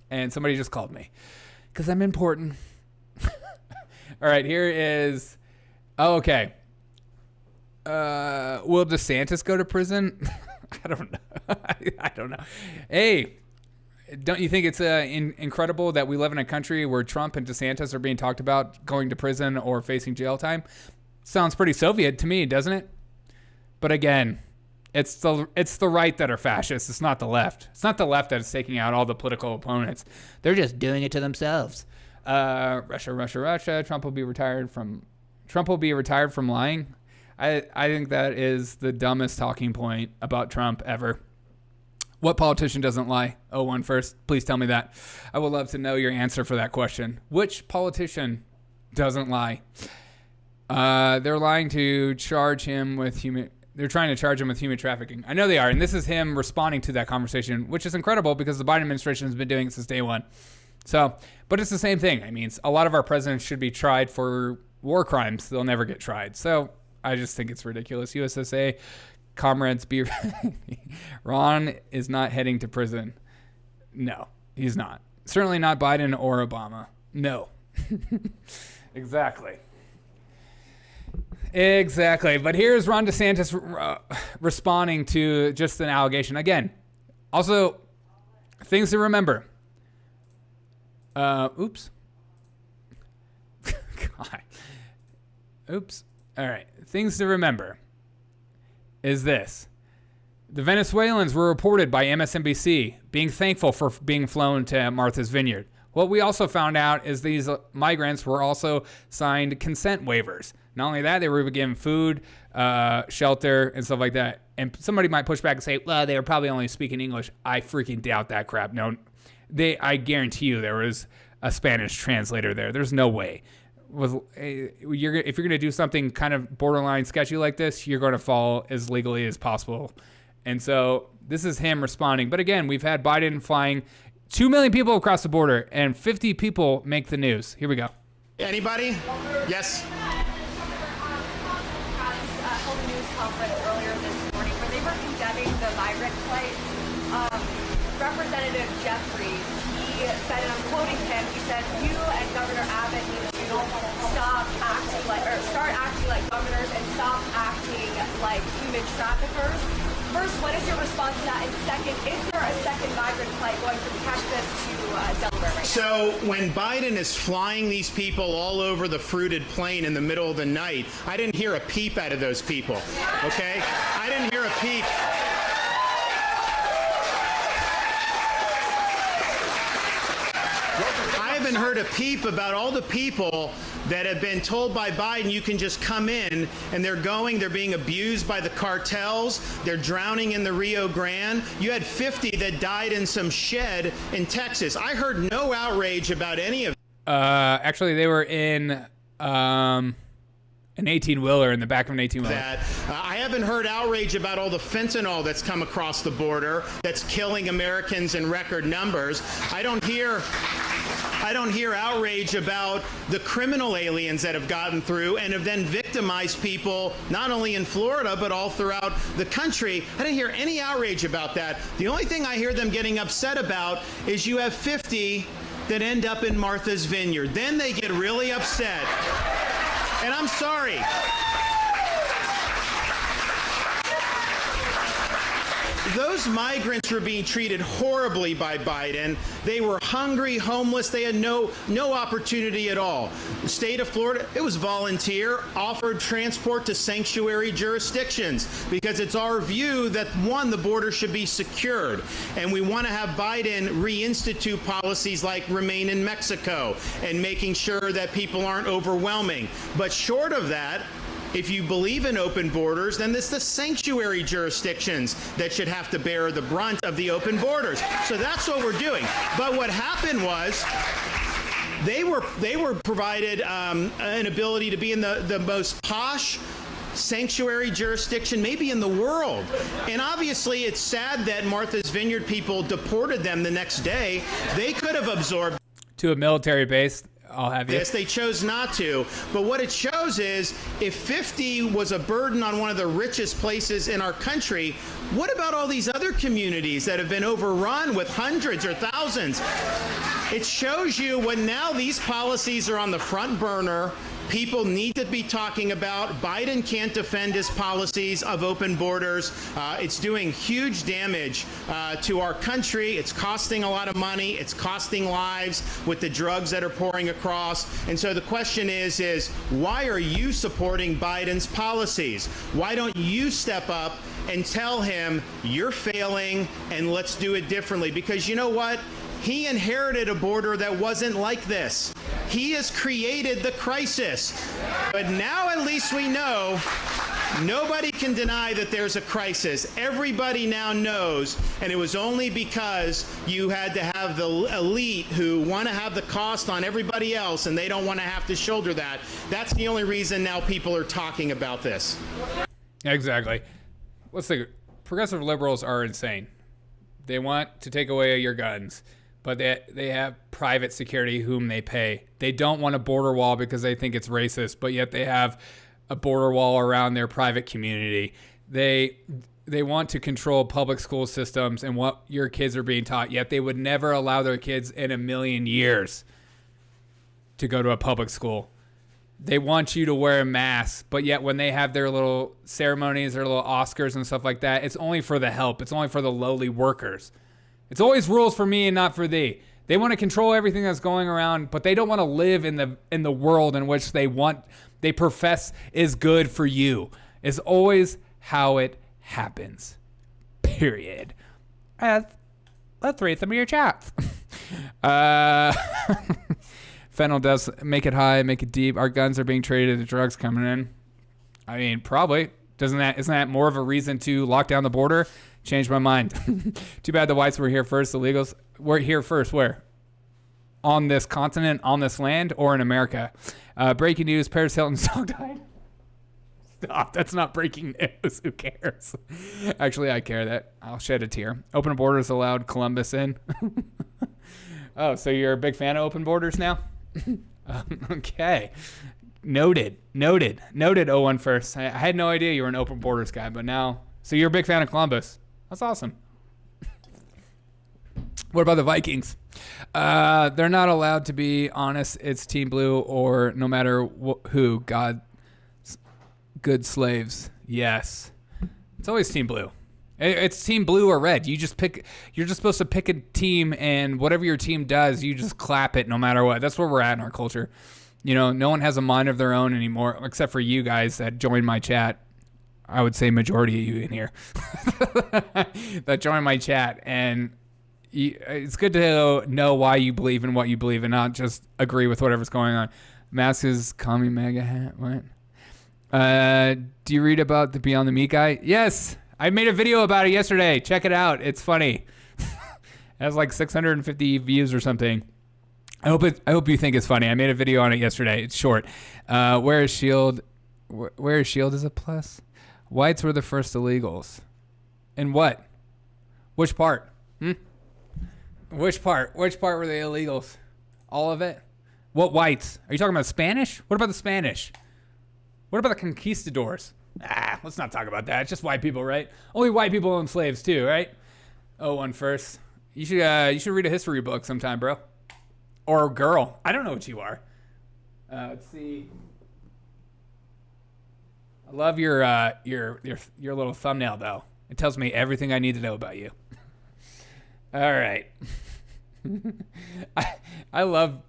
and somebody just called me because I'm important. All right, here is. Oh, okay. Will DeSantis go to prison? I don't know. I don't know. Hey, don't you think it's incredible that we live in a country where Trump and DeSantis are being talked about going to prison or facing jail time? Sounds pretty Soviet to me, doesn't it? But again, it's the right that are fascists. It's not the left. It's not the left that is taking out all the political opponents. They're just doing it to themselves. Russia. Trump will be retired from lying. I think that is the dumbest talking point about Trump ever. What politician doesn't lie? One first. Please tell me that. I would love to know your answer for that question. Which politician doesn't lie? They're lying to charge him with They're trying to charge him with human trafficking. I know they are, and this is him responding to that conversation, which is incredible because the Biden administration has been doing it since day one. So, but it's the same thing. I mean, a lot of our presidents should be tried for war crimes. They'll never get tried. So I just think it's ridiculous. USSA, comrades, be Ron is not heading to prison. No, he's not. Certainly not Biden or Obama. No. Exactly. But here's Ron DeSantis responding to just an allegation. Again, also, things to remember. Oops. God. Oops. All right. Things to remember is this. The Venezuelans were reported by MSNBC being thankful for being flown to Martha's Vineyard. What we also found out is these migrants were also signed consent waivers. Not only that, they were given food, shelter, and stuff like that. And somebody might push back and say, well, they were probably only speaking English. I freaking doubt that crap. No, I guarantee you there was a Spanish translator there. There's no way. If you're going to do something kind of borderline sketchy like this, you're going to fall as legally as possible. And so this is him responding. But again, we've had Biden flying 2 million people across the border, and 50 people make the news. Here we go. Anybody? Yes. Held a news conference earlier this morning where they were condemning the migrant plight. Representative Jeffries, he said, and I'm quoting him, he said, you and Governor Abbott need to start acting like governors and stop acting like human traffickers. First, what is your response to that? And second, is there a second migrant flight going from Texas to Delaware right now? So when Biden is flying these people all over the fruited plain in the middle of the night, I didn't hear a peep out of those people, okay? I didn't hear a peep. I haven't heard a peep about all the people that have been told by Biden you can just come in, and they're being abused by the cartels, they're drowning in the Rio Grande. You had 50 that died in some shed in Texas. I heard no outrage about any of Actually, they were in an 18-wheeler, in the back of an 18-wheeler. I haven't heard outrage about all the fentanyl that's come across the border that's killing Americans in record numbers. I don't hear outrage about the criminal aliens that have gotten through and have then victimized people, not only in Florida, but all throughout the country. I didn't hear any outrage about that. The only thing I hear them getting upset about is you have 50 that end up in Martha's Vineyard. Then they get really upset. And I'm sorry. Those migrants were being treated horribly by Biden. They were hungry, homeless. They had no opportunity at all. The state of Florida, it was volunteer, offered transport to sanctuary jurisdictions because it's our view that, one, the border should be secured. And we want to have Biden reinstitute policies like remain in Mexico and making sure that people aren't overwhelming. But short of that, if you believe in open borders, then it's the sanctuary jurisdictions that should have to bear the brunt of the open borders. So that's what we're doing. But what happened was they were provided an ability to be in the most posh sanctuary jurisdiction maybe in the world. And obviously it's sad that Martha's Vineyard people deported them the next day. They could have absorbed to a military base. I'll have you. Yes, they chose not to. But what it shows is if 50 was a burden on one of the richest places in our country, what about all these other communities that have been overrun with hundreds or thousands? It shows you when now these policies are on the front burner. People need to be talking about. Biden can't defend his policies of open borders. It's doing huge damage to our country. It's costing a lot of money. It's costing lives with the drugs that are pouring across. And so the question is why are you supporting Biden's policies? Why don't you step up and tell him you're failing and let's do it differently? Because you know what? He inherited a border that wasn't like this. He has created the crisis. But now at least we know nobody can deny that there's a crisis. Everybody now knows, and it was only because you had to have the elite who want to have the cost on everybody else and they don't want to have to shoulder that. That's the only reason now people are talking about this. Exactly. Let's think. Progressive liberals are insane. They want to take away your guns, but they have private security whom they pay. They don't want a border wall because they think it's racist, but yet they have a border wall around their private community. They want to control public school systems and what your kids are being taught, yet they would never allow their kids in a million years to go to a public school. They want you to wear a mask, but yet when they have their little ceremonies, their little Oscars and stuff like that, it's only for the help. It's only for the lowly workers. It's always rules for me and not for thee. They want to control everything that's going around, but they don't want to live in the world in which they profess is good for you. It's always how it happens. Period. Let's read some of your chats. Fentanyl does make it high, make it deep. Our guns are being traded to drugs coming in. I mean, probably. Isn't that more of a reason to lock down the border? Changed my mind. Too bad the whites were here first. Illegals were here first. Where? On this continent, on this land, or in America? Breaking news: Paris Hilton's dog died. Stop. That's not breaking news. Who cares? Actually, I care. That I'll shed a tear. Open borders allowed Columbus in. Oh, so you're a big fan of open borders now? Okay. Noted. 01 first. I had no idea you were an open borders guy, but now. So you're a big fan of Columbus. That's awesome. What about the Vikings? They're not allowed to be honest. It's Team Blue or no matter who. God, good slaves. Yes. It's always Team Blue. It's Team Blue or red. You're just supposed to pick a team, and whatever your team does, you just clap it no matter what. That's where we're at in our culture. You know, no one has a mind of their own anymore, except for you guys that join my chat. I would say majority of you in here that join my chat. And it's good to know why you believe in what you believe and not just agree with whatever's going on. Masks, call me mega hat. What? Do you read about the Beyond the Meat guy? Yes. I made a video about it yesterday. Check it out. It's funny. It has like 650 views or something. I hope you think it's funny. I made a video on it yesterday. It's short. Where is Shield? Where is Shield is a plus? Whites were the first illegals. In what? Which part? Which part? Which part were they illegals? All of it? What whites? Are you talking about Spanish? What about the Spanish? What about the conquistadors? Let's not talk about that. It's just white people, right? Only white people own slaves too, right? 01 first. You should read a history book sometime, bro. Or girl. I don't know what you are. Let's see. I love your little thumbnail though. It tells me everything I need to know about you. All right. I love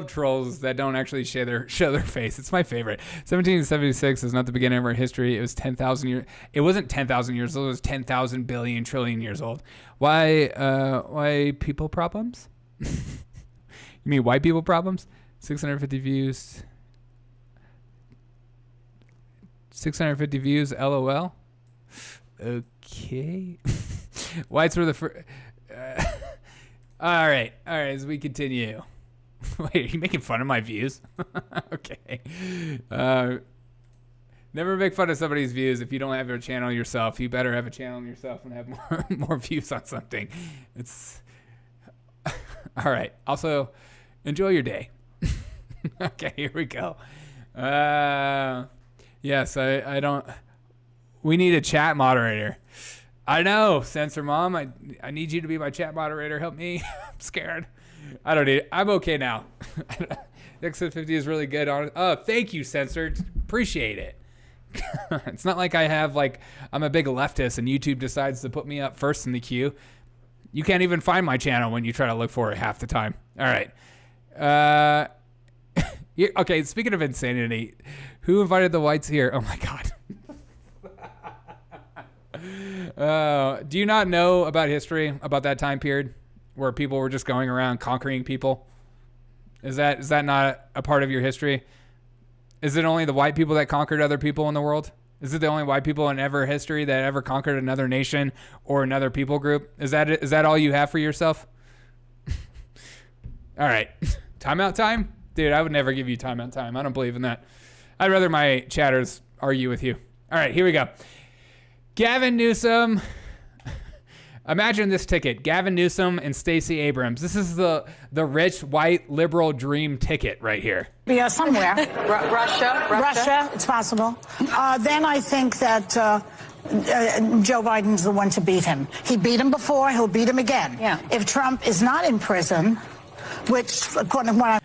trolls that don't actually show their face. It's my favorite. 1776 is not the beginning of our history. It was 10,000 years. It wasn't 10,000 years old. It was 10,000 billion trillion years old. Why people problems? You mean white people problems? 650 views. 650 views. LOL. Okay. Whites were the first. All right. As we continue. Wait, are you making fun of my views? Okay. Never make fun of somebody's views if you don't have a channel yourself. You better have a channel yourself and have more views on something. It's all right. Also, enjoy your day. Okay, here we go. Yes, I don't. We need a chat moderator. I know, Censor Mom. I need you to be my chat moderator. Help me. I'm scared. I don't need it. I'm okay now. X50 is really good on it. Oh, thank you, Censored. Appreciate it. It's not like I'm a big leftist and YouTube decides to put me up first in the queue. You can't even find my channel when you try to look for it half the time. All right. Okay, speaking of insanity, who invited the whites here? Oh, my God. Do you not know about history, about that time period where people were just going around conquering people? Is that not a part of your history? Is it only the white people that conquered other people in the world? Is it the only white people in ever history that ever conquered another nation or another people group? Is that all you have for yourself? All right. Timeout time? Dude, I would never give you timeout time. I don't believe in that. I'd rather my chatters argue with you. All right, here we go. Gavin Newsom. Imagine this ticket. Gavin Newsom and Stacey Abrams. This is the rich, white, liberal dream ticket right here. Yeah, somewhere. Russia, it's possible. Then I think that Joe Biden's the one to beat him. He beat him before, he'll beat him again. Yeah. If Trump is not in prison, which, according to what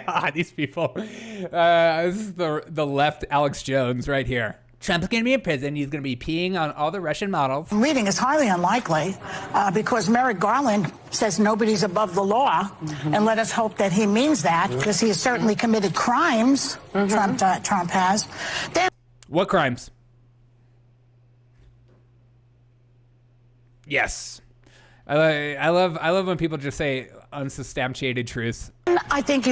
God, these people. This is the left Alex Jones right here. Trump's going to be in prison. He's going to be peeing on all the Russian models. Reading is highly unlikely because Merrick Garland says nobody's above the law. And let us hope that he means that because he has certainly committed crimes, Trump has. What crimes? Yes. I love when people just say unsubstantiated truths. I think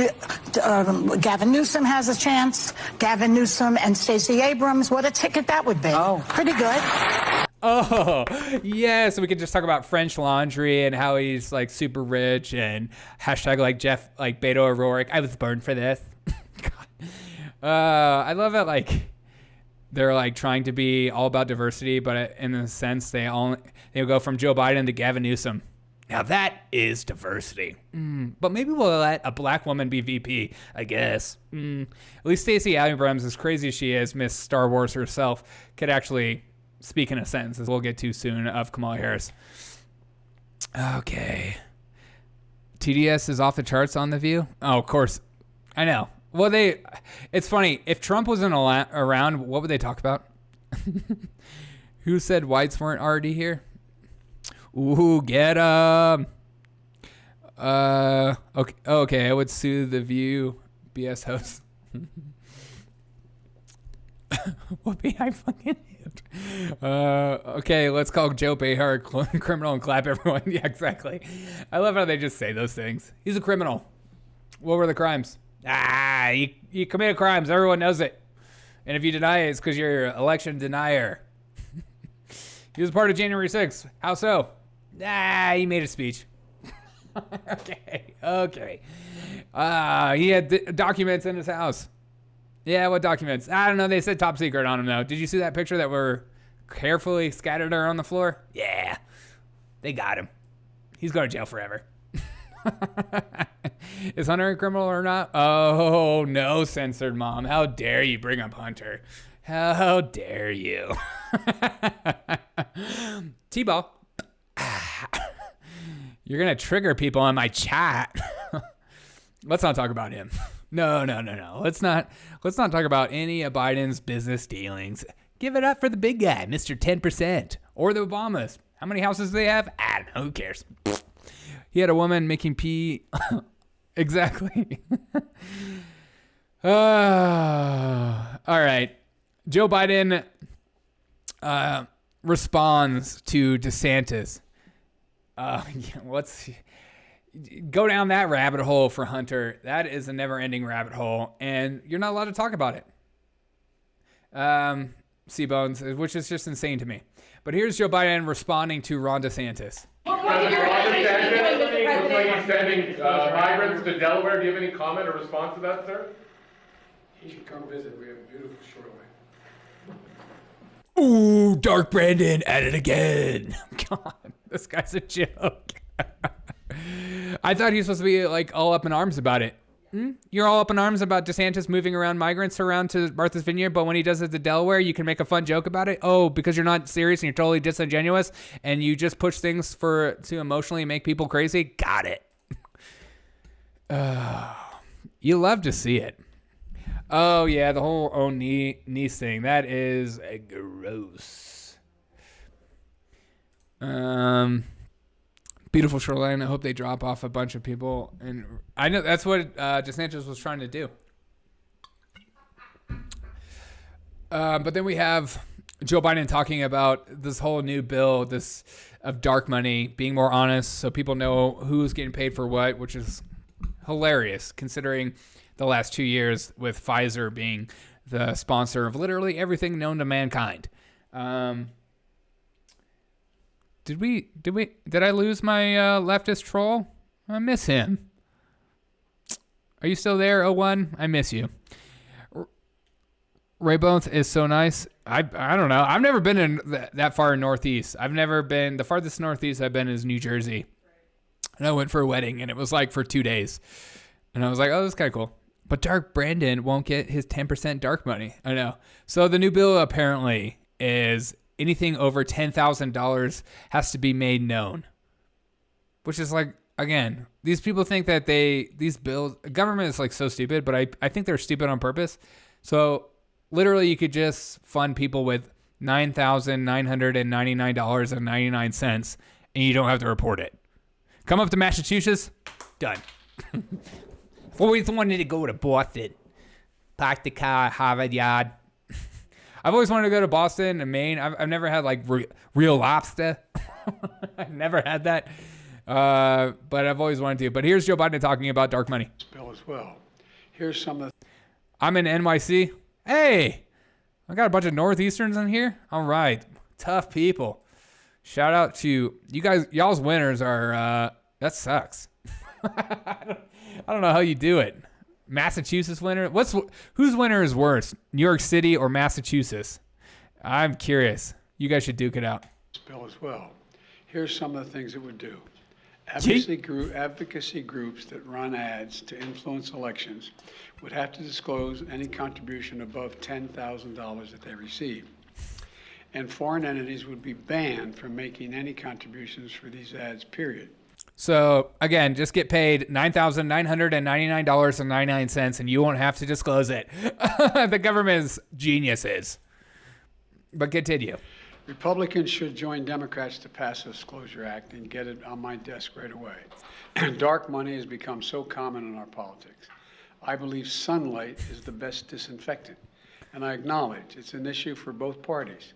Gavin Newsom has a chance. Gavin Newsom and Stacey Abrams. What a ticket that would be. Oh, pretty good. Oh, yes. We could just talk about French Laundry and how he's like super rich and hashtag like Jeff, like Beto O'Rourke. I was born for this. I love it. Like they're like trying to be all about diversity, but in a sense, they go from Joe Biden to Gavin Newsom. Now that is diversity. But maybe we'll let a black woman be VP, I guess. At least Stacey Abrams, as crazy as she is, Miss Star Wars herself, could actually speak in a sentence, as we'll get to soon, of Kamala Harris. Okay. TDS is off the charts on The View? Oh, of course. I know. Well, it's funny. If Trump wasn't around, what would they talk about? Who said whites weren't already here? Ooh, get 'em. Okay, I would sue The View BS host. What behind fucking it? Okay, let's call Jope a criminal and clap everyone. Yeah, exactly. I love how they just say those things. He's a criminal. What were the crimes? You committed crimes. Everyone knows it. And if you deny it, it's because you're an election denier. He was part of January 6th. How so? He made a speech. Okay. He had documents in his house. Yeah, what documents? I don't know. They said top secret on him, though. Did you see that picture that were carefully scattered around the floor? Yeah. They got him. He's going to jail forever. Is Hunter a criminal or not? Oh, no, censored mom. How dare you bring up Hunter? How dare you? T-ball. You're going to trigger people on my chat. Let's not talk about him. No. Let's not talk about any of Biden's business dealings. Give it up for the big guy, Mr. 10%. Or the Obamas. How many houses do they have? I don't know. Who cares? He had a woman making pee. Exactly. All right. Joe Biden responds to DeSantis. Go down that rabbit hole for Hunter. That is a never-ending rabbit hole, and you're not allowed to talk about it. C-Bones, which is just insane to me. But here's Joe Biden responding to Ron DeSantis. President Ron DeSantis looks like he's sending migrants to Delaware. Do you have any comment or response to that, sir? He should come visit. We have a beautiful shoreline. Ooh, Dark Brandon at it again. God, this guy's a joke. I thought he was supposed to be like all up in arms about it. You're all up in arms about DeSantis moving around migrants around to Martha's Vineyard, but when he does it to Delaware, you can make a fun joke about it? Oh, because you're not serious and you're totally disingenuous and you just push things to emotionally make people crazy? Got it. You love to see it. Oh, yeah, the whole niece thing. That is gross. Beautiful shoreline. I hope they drop off a bunch of people. And I know that's what DeSantis was trying to do. But then we have Joe Biden talking about this whole new bill, of dark money, being more honest so people know who's getting paid for what, which is hilarious considering the last 2 years with Pfizer being the sponsor of literally everything known to mankind. Did I lose my leftist troll? I miss him. Are you still there, 01? I miss you. Ray Bones is so nice. I don't know. I've never been in that far northeast. The farthest northeast I've been is New Jersey. And I went for a wedding and it was like for 2 days. And I was like, oh, that's kind of cool. But Dark Brandon won't get his 10% dark money. I know. So the new bill apparently is anything over $10,000 has to be made known. Which is like, again, these people think that these bills, government is like so stupid, but I think they're stupid on purpose. So Literally, you could just fund people with $9,999.99, and you don't have to report it. Come up to Massachusetts, done. I've always wanted to go to Boston. Park the car, Harvard Yard. I've always wanted to go to Boston and Maine. I've never had like real lobster. I've never had that. But I've always wanted to. But here's Joe Biden talking about dark money. Bill as well. Here's some of the I'm in NYC. Hey, I got a bunch of Northeasterns in here. All right. Tough people. Shout out to you guys. Y'all's winners are, that sucks. I don't know how you do it. Massachusetts winner. Whose winner is worse? New York City or Massachusetts? I'm curious. You guys should duke it out. bill as well. Here's some of the things it would do. Advocacy groups that run ads to influence elections would have to disclose any contribution above $10,000 that they receive. And foreign entities would be banned from making any contributions for these ads, period. So, again, just get paid $9,999.99 and you won't have to disclose it. The government is geniuses. But continue. Republicans should join Democrats to pass a Disclosure Act and get it on my desk right away. Dark money has become so common in our politics. I believe sunlight is the best disinfectant, and I acknowledge it's an issue for both parties.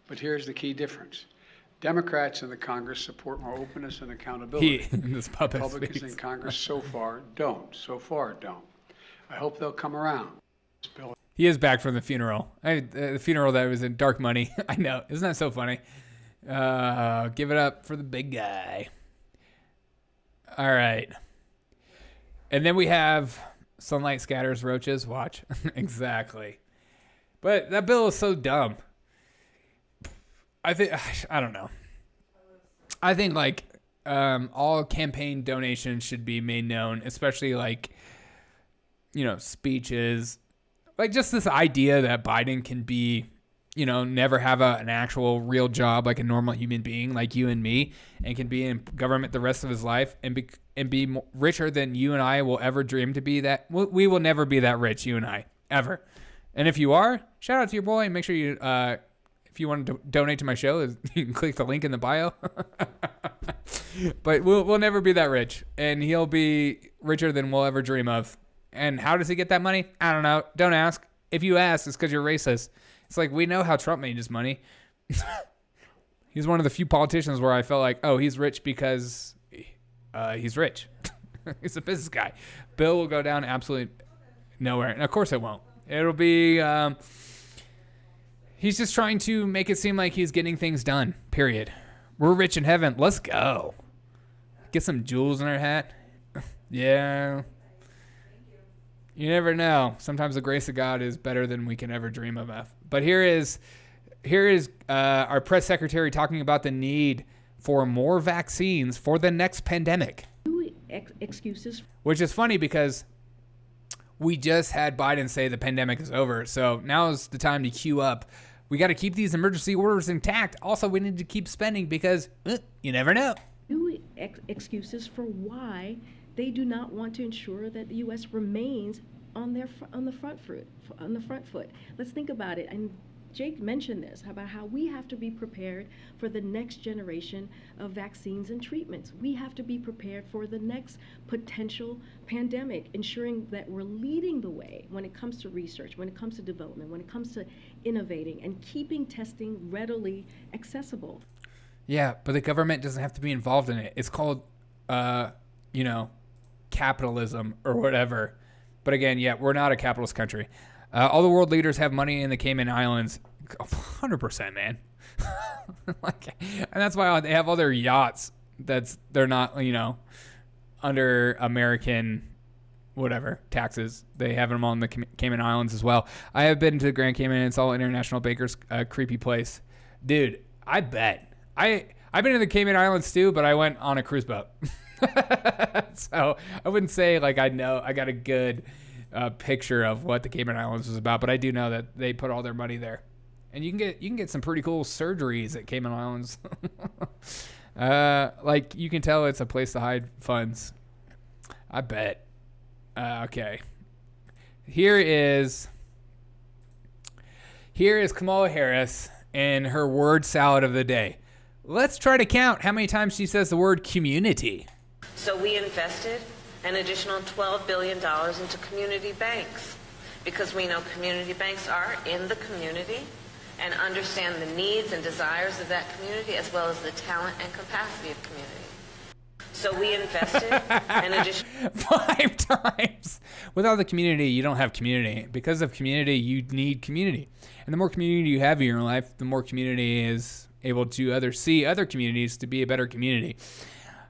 But here's the key difference. Democrats in the Congress support more openness and accountability. Republicans in Congress so far don't. I hope they'll come around. He is back from the funeral. The funeral that was in dark money. I know. Isn't that so funny? Give it up for the big guy. All right. And then we have sunlight scatters roaches. Watch. Exactly. But that bill is so dumb. I don't know. I think like all campaign donations should be made known, especially like, speeches. Like just this idea that Biden can be, never have an actual real job like a normal human being like you and me, and can be in government the rest of his life and be richer than you and I will ever dream to be. That we will never be that rich, you and I, ever. And if you are, shout out to your boy and make sure you, if you want to donate to my show, you can click the link in the bio. But we'll never be that rich, and he'll be richer than we'll ever dream of. And how does he get that money? I don't know. Don't ask. If you ask, it's because you're racist. It's like, we know how Trump made his money. He's one of the few politicians where I felt like, oh, he's rich because he's rich. He's a business guy. Bill will go down absolutely nowhere. And of course it won't. It'll be, he's just trying to make it seem like he's getting things done, period. We're rich in heaven. Let's go. Get some jewels in our hat. Yeah. You never know. Sometimes the grace of God is better than we can ever dream of. But here is our press secretary talking about the need for more vaccines for the next pandemic. Excuses. Which is funny because we just had Biden say the pandemic is over. So now is the time to queue up. We got to keep these emergency orders intact. Also, we need to keep spending because you never know. Excuses for why they do not want to ensure that the U.S. remains on the front foot. Let's think about it. And Jake mentioned this about how we have to be prepared for the next generation of vaccines and treatments. We have to be prepared for the next potential pandemic, ensuring that we're leading the way when it comes to research, when it comes to development, when it comes to innovating and keeping testing readily accessible. Yeah, but the government doesn't have to be involved in it. It's called, capitalism or whatever. But again, yeah, we're not a capitalist country. All the world leaders have money in the Cayman Islands. 100%, man. And that's why they have all their yachts. They're not, under American whatever taxes. They have them on the Cayman Islands as well. I have been to Grand Cayman. It's all international bakers, creepy place. Dude, I bet. I've been to the Cayman Islands too, but I went on a cruise boat. So I wouldn't say like I got a good picture of what the Cayman Islands was about, but I do know that they put all their money there, and you can get some pretty cool surgeries at Cayman Islands. Like you can tell it's a place to hide funds. I bet. Okay, here is Here is Kamala Harris and her word salad of the day. Let's try to count how many times she says the word community. So we invested an additional $12 billion into community banks because we know community banks are in the community and understand the needs and desires of that community as well as the talent and capacity of community. So we invested an additional 5 times. Without the community, you don't have community. Because of community, you need community. And the more community you have in your life, the more community is able to see other communities to be a better community.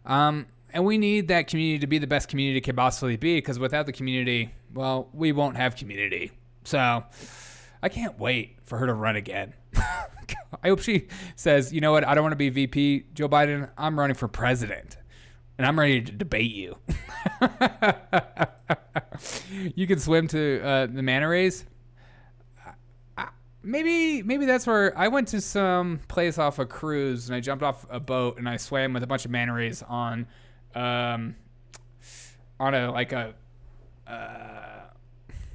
And we need that community to be the best community it can possibly be, because without the community, well, we won't have community. So I can't wait for her to run again. I hope she says, you know what, I don't want to be VP, Joe Biden, I'm running for president. And I'm ready to debate you. You can swim to the manta rays. Maybe that's where I went to some place off a cruise and I jumped off a boat and I swam with a bunch of manta rays on a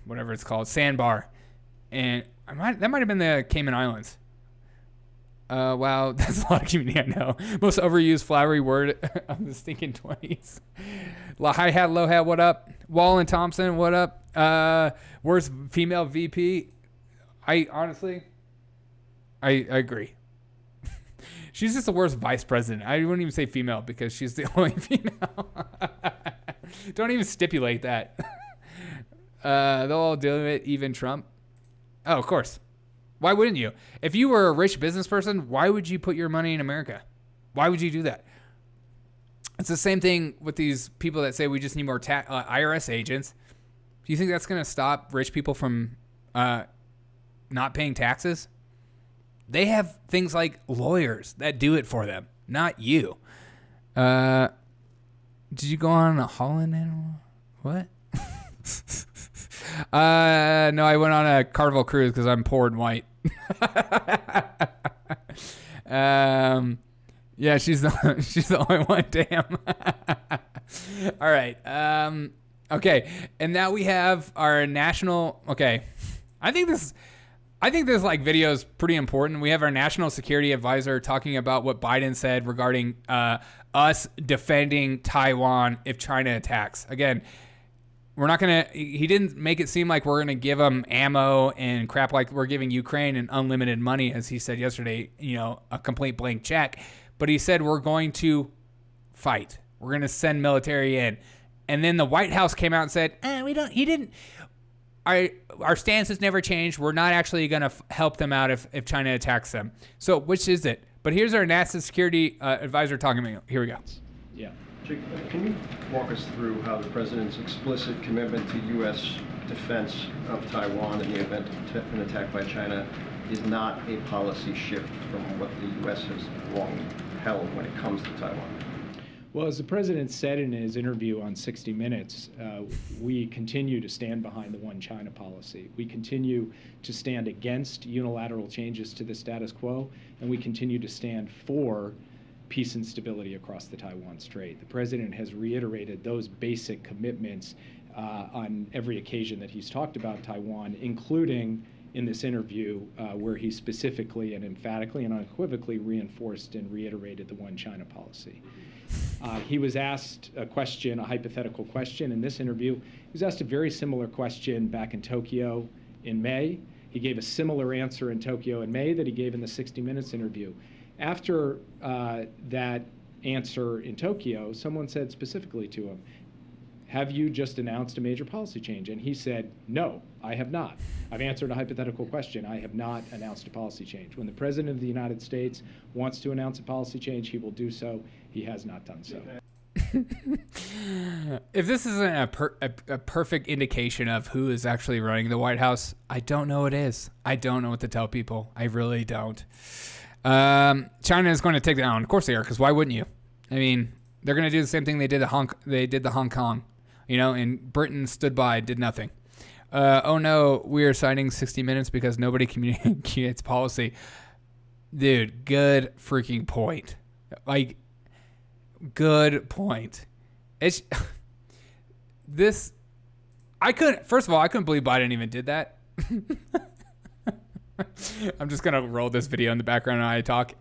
whatever it's called, sandbar, and that might have been the Cayman Islands. Wow, that's a lot of community, I know. Most overused flowery word of the stinking 20s. Hi hat, low hat, what up? Wall and Thompson, what up? Worst female VP. I honestly agree. She's just the worst vice president. I wouldn't even say female because she's the only female. Don't even stipulate that. They'll all do it, even Trump. Oh, of course. Why wouldn't you? If you were a rich business person, why would you put your money in America? Why would you do that? It's the same thing with these people that say we just need more IRS agents. Do you think that's going to stop rich people from not paying taxes? They have things like lawyers that do it for them, not you. Did you go on a Holland animal? What? No, I went on a Carnival cruise because I'm poor and white. Yeah, she's the only one. Damn. All right. Okay, and now we have our national. Okay, I think this like video is pretty important. We have our national security advisor talking about what Biden said regarding us defending Taiwan if China attacks. Again, we're not going to, he didn't make it seem like we're going to give them ammo and crap like we're giving Ukraine and unlimited money, as he said yesterday, a complete blank check. But he said we're going to fight. We're going to send military in. And then the White House came out and said, our stance has never changed. We're not actually going to help them out if China attacks them. So which is it? But here's our national security advisor talking about. Here we go. Yeah. Jake, can you walk us through how the president's explicit commitment to U.S. defense of Taiwan in the event of an attack by China is not a policy shift from what the U.S. has long held when it comes to Taiwan? Well, as the president said in his interview on 60 Minutes, we continue to stand behind the one China policy. We continue to stand against unilateral changes to the status quo, and we continue to stand for peace and stability across the Taiwan Strait. The president has reiterated those basic commitments on every occasion that he's talked about Taiwan, including in this interview where he specifically and emphatically and unequivocally reinforced and reiterated the one China policy. He was asked a hypothetical question in this interview. He was asked a very similar question back in Tokyo in May. He gave a similar answer in Tokyo in May that he gave in the 60 Minutes interview. After that answer in Tokyo, someone said specifically to him, have you just announced a major policy change? And he said, no, I have not. I've answered a hypothetical question. I have not announced a policy change. When the President of the United States wants to announce a policy change, he will do so. He has not done so. If this isn't a perfect indication of who is actually running the White House, I don't know what is. I don't know what to tell people. I really don't. China is going to take that down. Of course they are, because why wouldn't you? I mean, they're going to do the same thing they did to Hong Kong, and Britain stood by, did nothing. Oh no, we are citing 60 Minutes because nobody communicates policy. Dude, good freaking point. Good point. It's this. First of all, I couldn't believe Biden even did that. I'm just gonna roll this video in the background while I talk.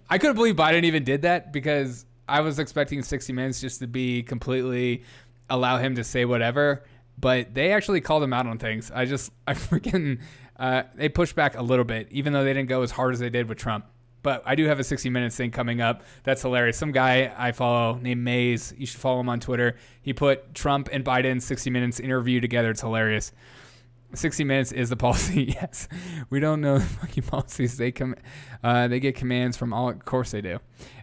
I couldn't believe Biden even did that, because I was expecting 60 Minutes just to be completely allow him to say whatever, but they actually called him out on things. I freaking they pushed back a little bit, even though they didn't go as hard as they did with Trump. But I do have a 60 Minutes thing coming up. That's hilarious. Some guy I follow named Maze, you should follow him on Twitter. He put Trump and Biden's 60 Minutes interview together. It's hilarious. 60 Minutes is the policy. Yes. We don't know the fucking policies. They get commands from all. Of course they do.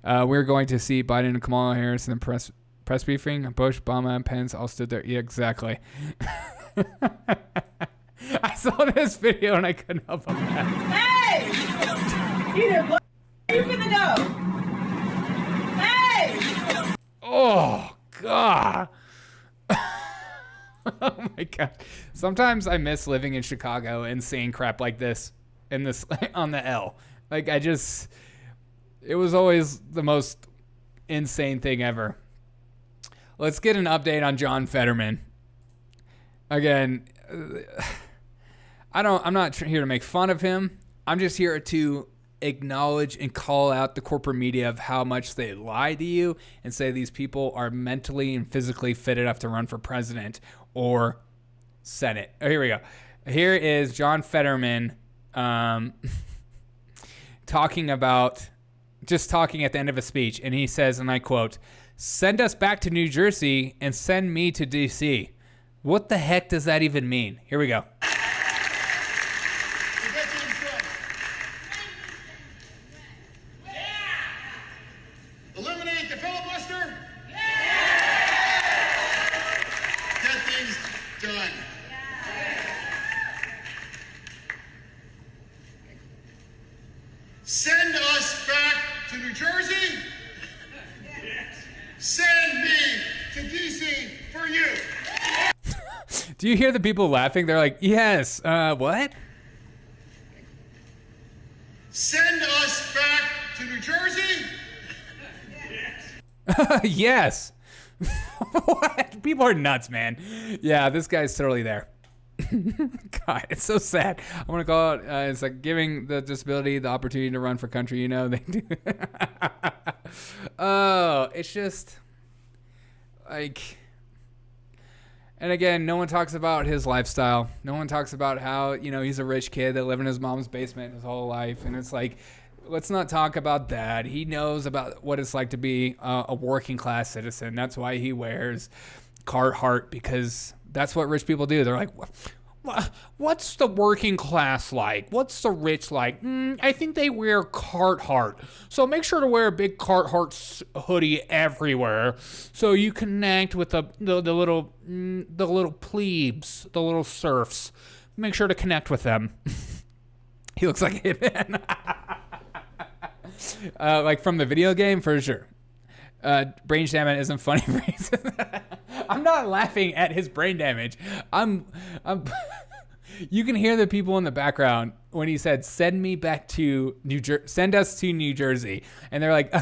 We're going to see Biden and Kamala Harris in the press briefing. Bush, Obama, and Pence all stood there. Yeah, exactly. I saw this video and I couldn't help but laugh. Hey! Where you finna go? Hey! Oh, God. Oh, my God. Sometimes I miss living in Chicago and seeing crap like this on the L. Like, it was always the most insane thing ever. Let's get an update on John Fetterman. Again, I'm not here to make fun of him. I'm just here to acknowledge and call out the corporate media of how much they lie to you and say these people are mentally and physically fit enough to run for president or Senate. Oh, here we go. Here is John Fetterman talking at the end of a speech, and he says, and I quote, "Send us back to New Jersey and send me to D.C." What the heck does that even mean? Here we go. Eliminate the filibuster. Get things done. Send us back to New Jersey. Send me to DC for you. Do you hear the people laughing? They're like, yes, what? Send us back to New Jersey. Yes. What? People are nuts, man. Yeah, this guy's totally there. God, it's so sad. I want to call it, it's like giving the disability the opportunity to run for country, you know? They do. Oh, it's just like... And again, no one talks about his lifestyle. No one talks about how, he's a rich kid that lived in his mom's basement his whole life. And it's like, let's not talk about that. He knows about what it's like to be a working class citizen. That's why he wears Carhartt, because that's what rich people do. They're like, what's the working class like? What's the rich like? I think they wear Carhartt. So make sure to wear a big Carhartt hoodie everywhere, so you connect with the little plebes, the little serfs. Make sure to connect with them. He looks like a hitman. Like from the video game, for sure. Brain damage isn't funny for reasons. I'm not laughing at his brain damage. You can hear the people in the background when he said, "Send me back to send us to New Jersey," and they're like,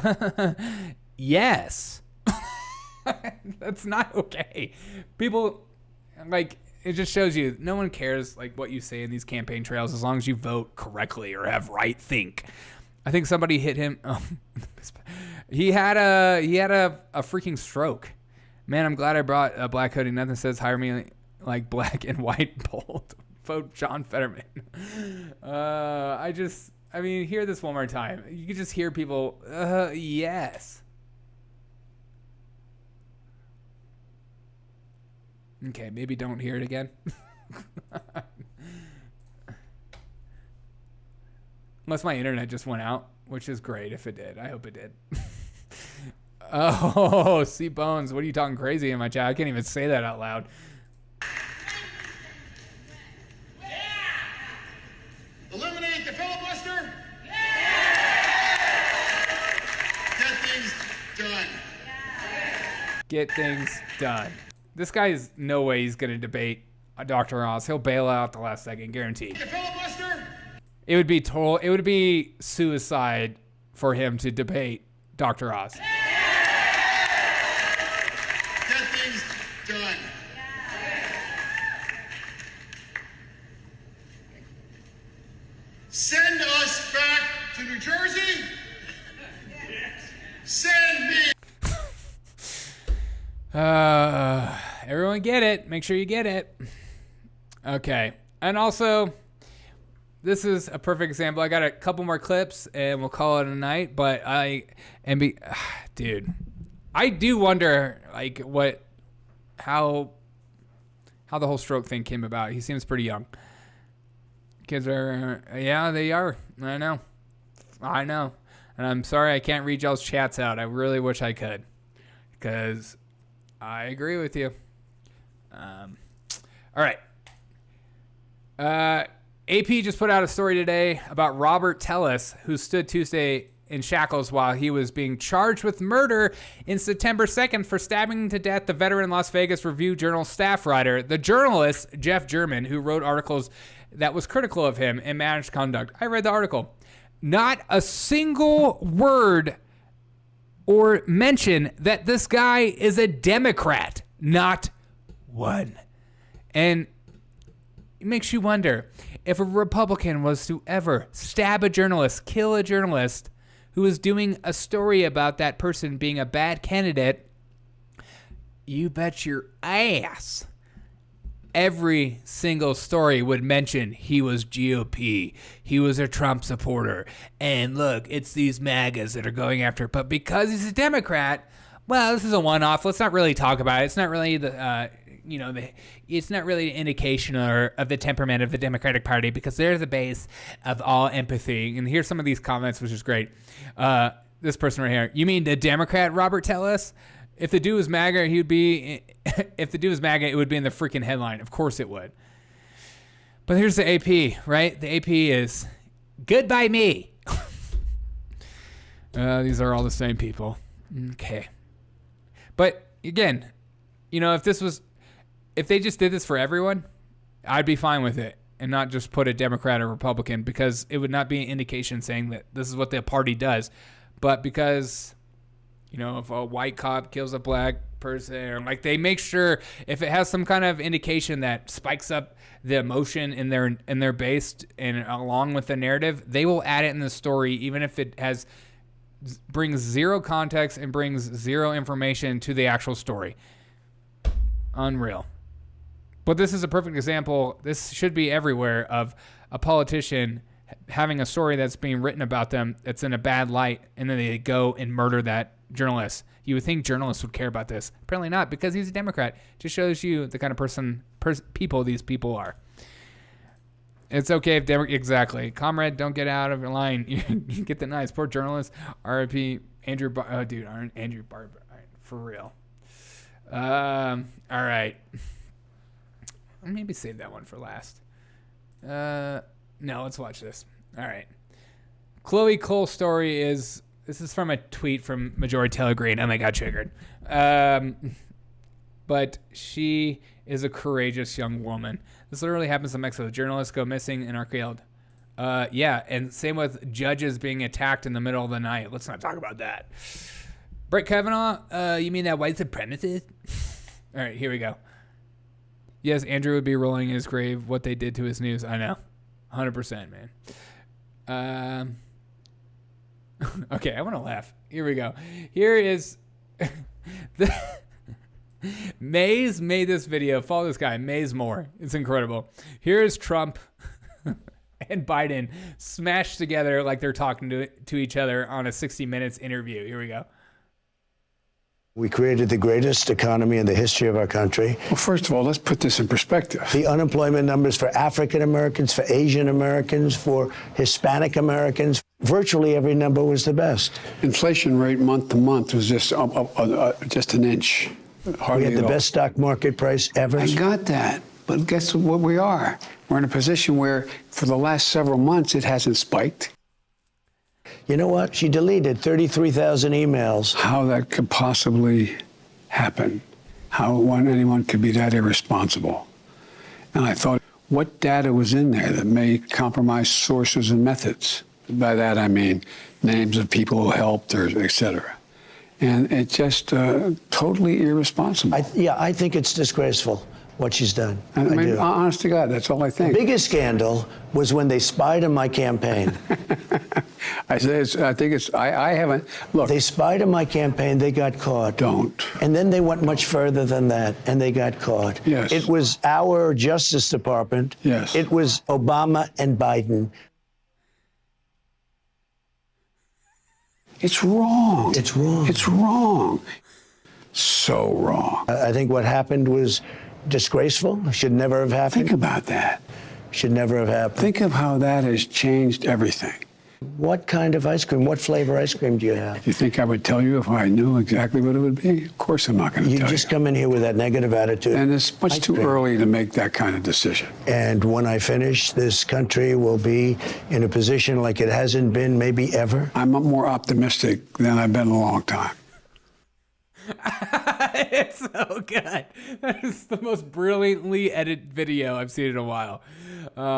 "Yes." That's not okay. People, like, it just shows you no one cares like what you say in these campaign trails as long as you vote correctly or have right think. I think somebody hit him. He had a freaking stroke. Man, I'm glad I brought a black hoodie. Nothing says hire me like black and white bold. Vote John Fetterman. Hear this one more time. You can just hear people. Yes. Okay, maybe don't hear it again. Unless my internet just went out, which is great if it did. I hope it did. Oh, see Bones. What are you talking crazy in my chat? I can't even say that out loud. Eliminate the filibuster. Get things done. Get things done. This guy's no way he's going to debate Dr. Oz. He'll bail out at the last second, guaranteed. The filibuster. It would be suicide for him to debate Dr. Oz. Get things done. Send us back to New Jersey. Send me. Everyone get it. Make sure you get it. Okay. And also, this is a perfect example. I got a couple more clips and we'll call it a night. But dude, I do wonder like how the whole stroke thing came about. He seems pretty young. Kids are, yeah, they are. I know. And I'm sorry I can't read y'all's chats out. I really wish I could. Because I agree with you. All right. AP just put out a story today about Robert Tellis, who stood Tuesday in shackles while he was being charged with murder in September 2nd for stabbing to death the veteran Las Vegas Review-Journal staff writer, the journalist Jeff German, who wrote articles that was critical of him and managed conduct. I read the article. Not a single word or mention that this guy is a Democrat. Not one. And it makes you wonder, if a Republican was to ever stab a journalist, kill a journalist who is doing a story about that person being a bad candidate, you bet your ass every single story would mention he was GOP, he was a Trump supporter, and look, it's these MAGAs that are going after. But because he's a Democrat, well, this is a one-off. Let's not really talk about it. It's not really it's not really an indication of the temperament of the Democratic Party, because they're the base of all empathy. And here's some of these comments, which is great. This person right here. You mean the Democrat Robert Tellis? If the dude was MAGA, it would be in the freaking headline. Of course it would. But here's the AP, right? The AP is good by me. These are all the same people. Okay. But again, if they just did this for everyone, I'd be fine with it and not just put a Democrat or Republican, because it would not be an indication saying that this is what the party does. But because, if a white cop kills a black person, or like they make sure if it has some kind of indication that spikes up the emotion in their base and along with the narrative, they will add it in the story, even if it brings zero context and brings zero information to the actual story. Unreal. But this is a perfect example. This should be everywhere, of a politician having a story that's being written about them that's in a bad light, and then they go and murder that journalist. You would think journalists would care about this. Apparently not, because he's a Democrat. Just shows you the kind of people these people are. It's okay if exactly. Comrade, don't get out of your line. You get the nice. Poor journalist. R.I.P. Andrew Andrew Barber. For real. All right. Maybe save that one for last. No, let's watch this. All right. Chloe Cole's story is, this is from a tweet from Majority Taylor Greene. Oh my God, triggered. But she is a courageous young woman. This literally happens in Mexico. Journalists go missing and are killed. Yeah, and same with judges being attacked in the middle of the night. Let's not talk about that. Brett Kavanaugh, you mean that white supremacist? All right, here we go. Yes, Andrew would be rolling in his grave what they did to his news. I know. 100%, man. Okay, I want to laugh. Here we go. Here is... Maze made this video. Follow this guy, Maze Moore. It's incredible. Here is Trump and Biden smashed together like they're talking to each other on a 60 Minutes interview. Here we go. We created the greatest economy in the history of our country. Well, first of all, let's put this in perspective. The unemployment numbers for African Americans, for Asian Americans, for Hispanic Americans, virtually every number was the best. Inflation rate month to month was just an inch. Hardly we had the best stock market price ever. I got that, but guess what we are? We're in a position where for the last several months it hasn't spiked. You know what? She deleted 33,000 emails. How that could possibly happen? How anyone could be that irresponsible? And I thought, what data was in there that may compromise sources and methods? By that I mean names of people who helped, or et cetera. And it's just totally irresponsible. I think it's disgraceful. what she's done. I mean, do. honest to God, that's all I think. The biggest scandal was when they spied on my campaign. I haven't, look. They spied on my campaign, they got caught. Don't. And then they went much further than that, and they got caught. Yes. It was our Justice Department. Yes. It was Obama and Biden. It's wrong. It's wrong. It's wrong. So wrong. I think what happened was disgraceful. Should never have happened. Think about that. Should never have happened. Think of how that has changed everything. What kind of ice cream? What flavor ice cream do you have? You think I would tell you if I knew exactly what it would be? Of course I'm not going to tell you. You just come in here with that negative attitude. And it's much too early to make that kind of decision. And when I finish, this country will be in a position like it hasn't been maybe ever. I'm more optimistic than I've been in a long time. It's so good. That is the most brilliantly edited video I've seen in a while.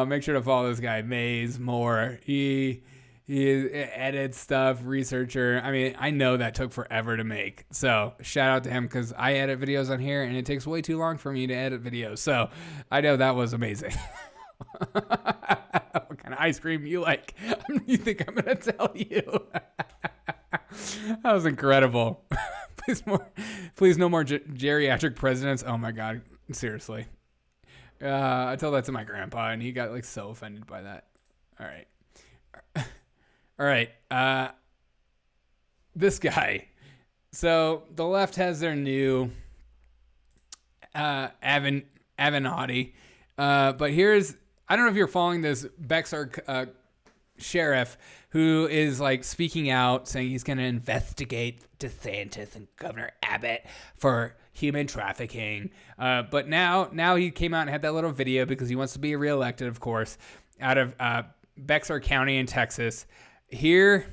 Make sure to follow this guy, Maze Moore. He edits stuff, researcher. I mean, I know that took forever to make. So shout out to him, because I edit videos on here and it takes way too long for me to edit videos. So I know that was amazing. What kind of ice cream you like? You think I'm going to tell you? That was incredible. Please no more geriatric presidents. Oh my God. Seriously. I told that to my grandpa and he got like so offended by that. All right. This guy. So the left has their new Avenatti. But here's, I don't know if you're following this Bexar sheriff who is like speaking out saying he's going to investigate DeSantis and Governor Abbott for human trafficking. But now he came out and had that little video because he wants to be reelected, of course, out of Bexar County in Texas. Here's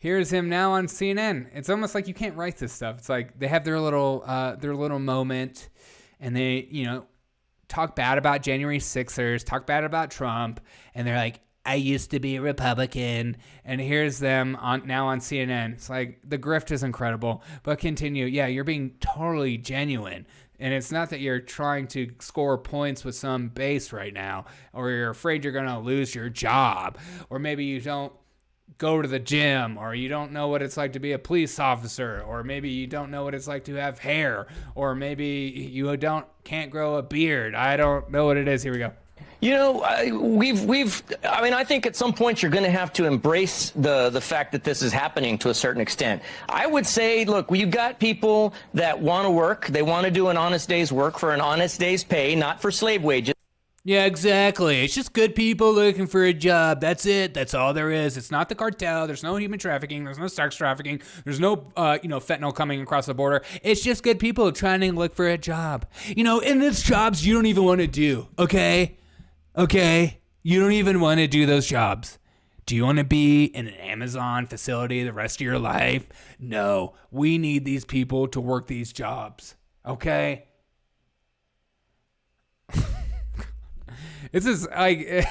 him now on CNN. It's almost like you can't write this stuff. It's like they have their little moment and they, talk bad about January 6ers, talk bad about Trump, and they're like, I used to be a Republican, and here's them now on CNN. It's like, the grift is incredible, but continue. Yeah, you're being totally genuine, and it's not that you're trying to score points with some base right now, or you're afraid you're going to lose your job, or maybe you don't go to the gym, or you don't know what it's like to be a police officer, or maybe you don't know what it's like to have hair, or maybe you can't grow a beard. I don't know what it is. Here we go. I think at some point you're going to have to embrace the fact that this is happening to a certain extent. I would say, look, you've got people that want to work. They want to do an honest day's work for an honest day's pay, not for slave wages. Yeah, exactly. It's just good people looking for a job. That's it. That's all there is. It's not the cartel. There's no human trafficking. There's no sex trafficking. There's no, fentanyl coming across the border. It's just good people trying to look for a job. And it's jobs you don't even want to do. Okay? You don't even want to do those jobs. Do you want to be in an Amazon facility the rest of your life? No. We need these people to work these jobs. Okay? It's just like,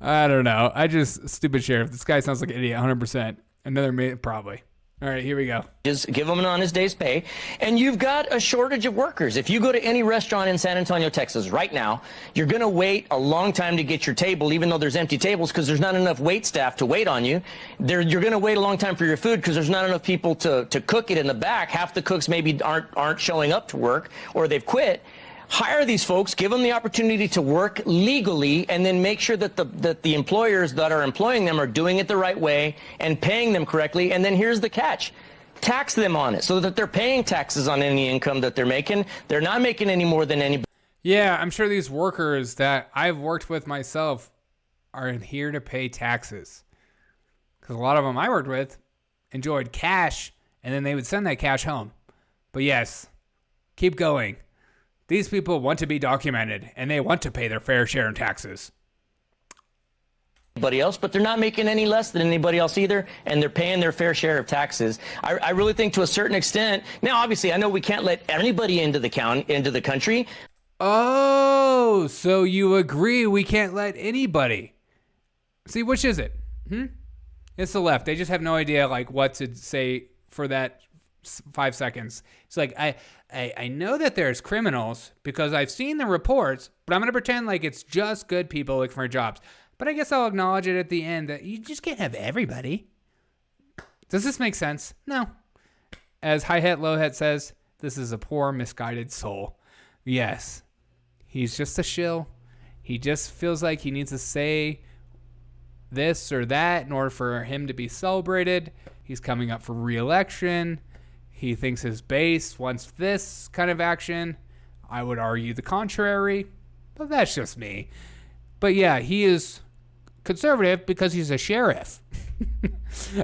I don't know. Stupid sheriff. This guy sounds like an idiot, 100%. Another probably. All right, here we go. Just give them an honest day's pay. And you've got a shortage of workers. If you go to any restaurant in San Antonio, Texas right now, you're going to wait a long time to get your table, even though there's empty tables, because there's not enough wait staff to wait on you. You're going to wait a long time for your food because there's not enough people to cook it in the back. Half the cooks maybe aren't showing up to work, or they've quit. Hire these folks, give them the opportunity to work legally, and then make sure that the employers that are employing them are doing it the right way and paying them correctly. And then here's the catch. Tax them on it so that they're paying taxes on any income that they're making. They're not making any more than anybody. Yeah, I'm sure these workers that I've worked with myself are here to pay taxes. Because a lot of them I worked with enjoyed cash, and then they would send that cash home. But yes, keep going. These people want to be documented, and they want to pay their fair share in taxes. Anybody else, but they're not making any less than anybody else either, and they're paying their fair share of taxes. I really think to a certain extent. Now, obviously, I know we can't let anybody into the country. Oh, so you agree we can't let anybody? See, which is it? It's the left. They just have no idea what to say for that 5 seconds. It's like, I know that there's criminals because I've seen the reports, but I'm going to pretend like it's just good people looking for jobs. But I guess I'll acknowledge it at the end that you just can't have everybody. Does this make sense? No. As High Het Low Het says, this is a poor, misguided soul. Yes. He's just a shill. He just feels like he needs to say this or that in order for him to be celebrated. He's coming up for re-election. He thinks his base wants this kind of action. I would argue the contrary, but that's just me. But yeah, he is conservative because he's a sheriff.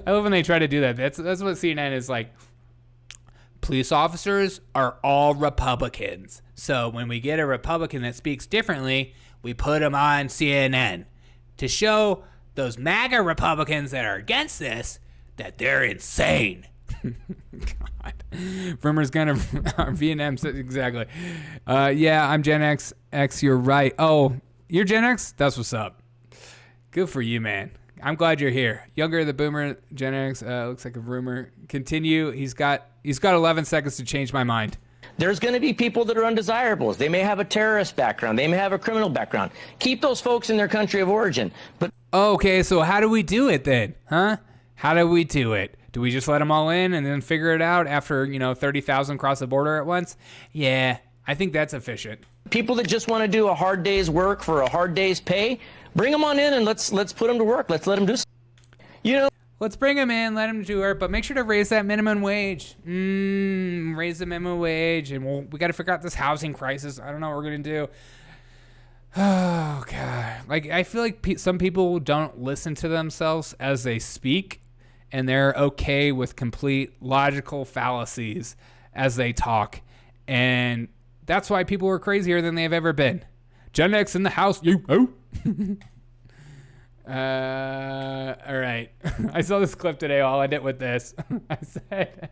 I love when they try to do that. That's what CNN is like. Police officers are all Republicans. So when we get a Republican that speaks differently, we put him on CNN to show those MAGA Republicans that are against this that they're insane. God. Rumor's gonna Vietnam exactly. Yeah, I'm Gen X. You're right. Oh, you're Gen X? That's what's up. Good for you, man. I'm glad you're here. Younger the boomer, Gen X. Looks like a rumor. Continue. He's got 11 seconds to change my mind. There's going to be people that are undesirables. They may have a terrorist background. They may have a criminal background. Keep those folks in their country of origin. But okay, so how do we do it then? Huh? How do we do it? Do we just let them all in and then figure it out after, 30,000 cross the border at once? Yeah, I think that's efficient. People that just want to do a hard day's work for a hard day's pay, bring them on in and let's put them to work. Let's let them do something. Let's bring them in, let them do work, but make sure to raise that minimum wage. Raise the minimum wage, and we got to figure out this housing crisis. I don't know what we're going to do. Oh, God. Like, I feel like some people don't listen to themselves as they speak, and they're okay with complete logical fallacies as they talk. And that's why people are crazier than they've ever been. Gen X in the house, you. Oh. All right. I saw this clip today. I'll end it with this. I said,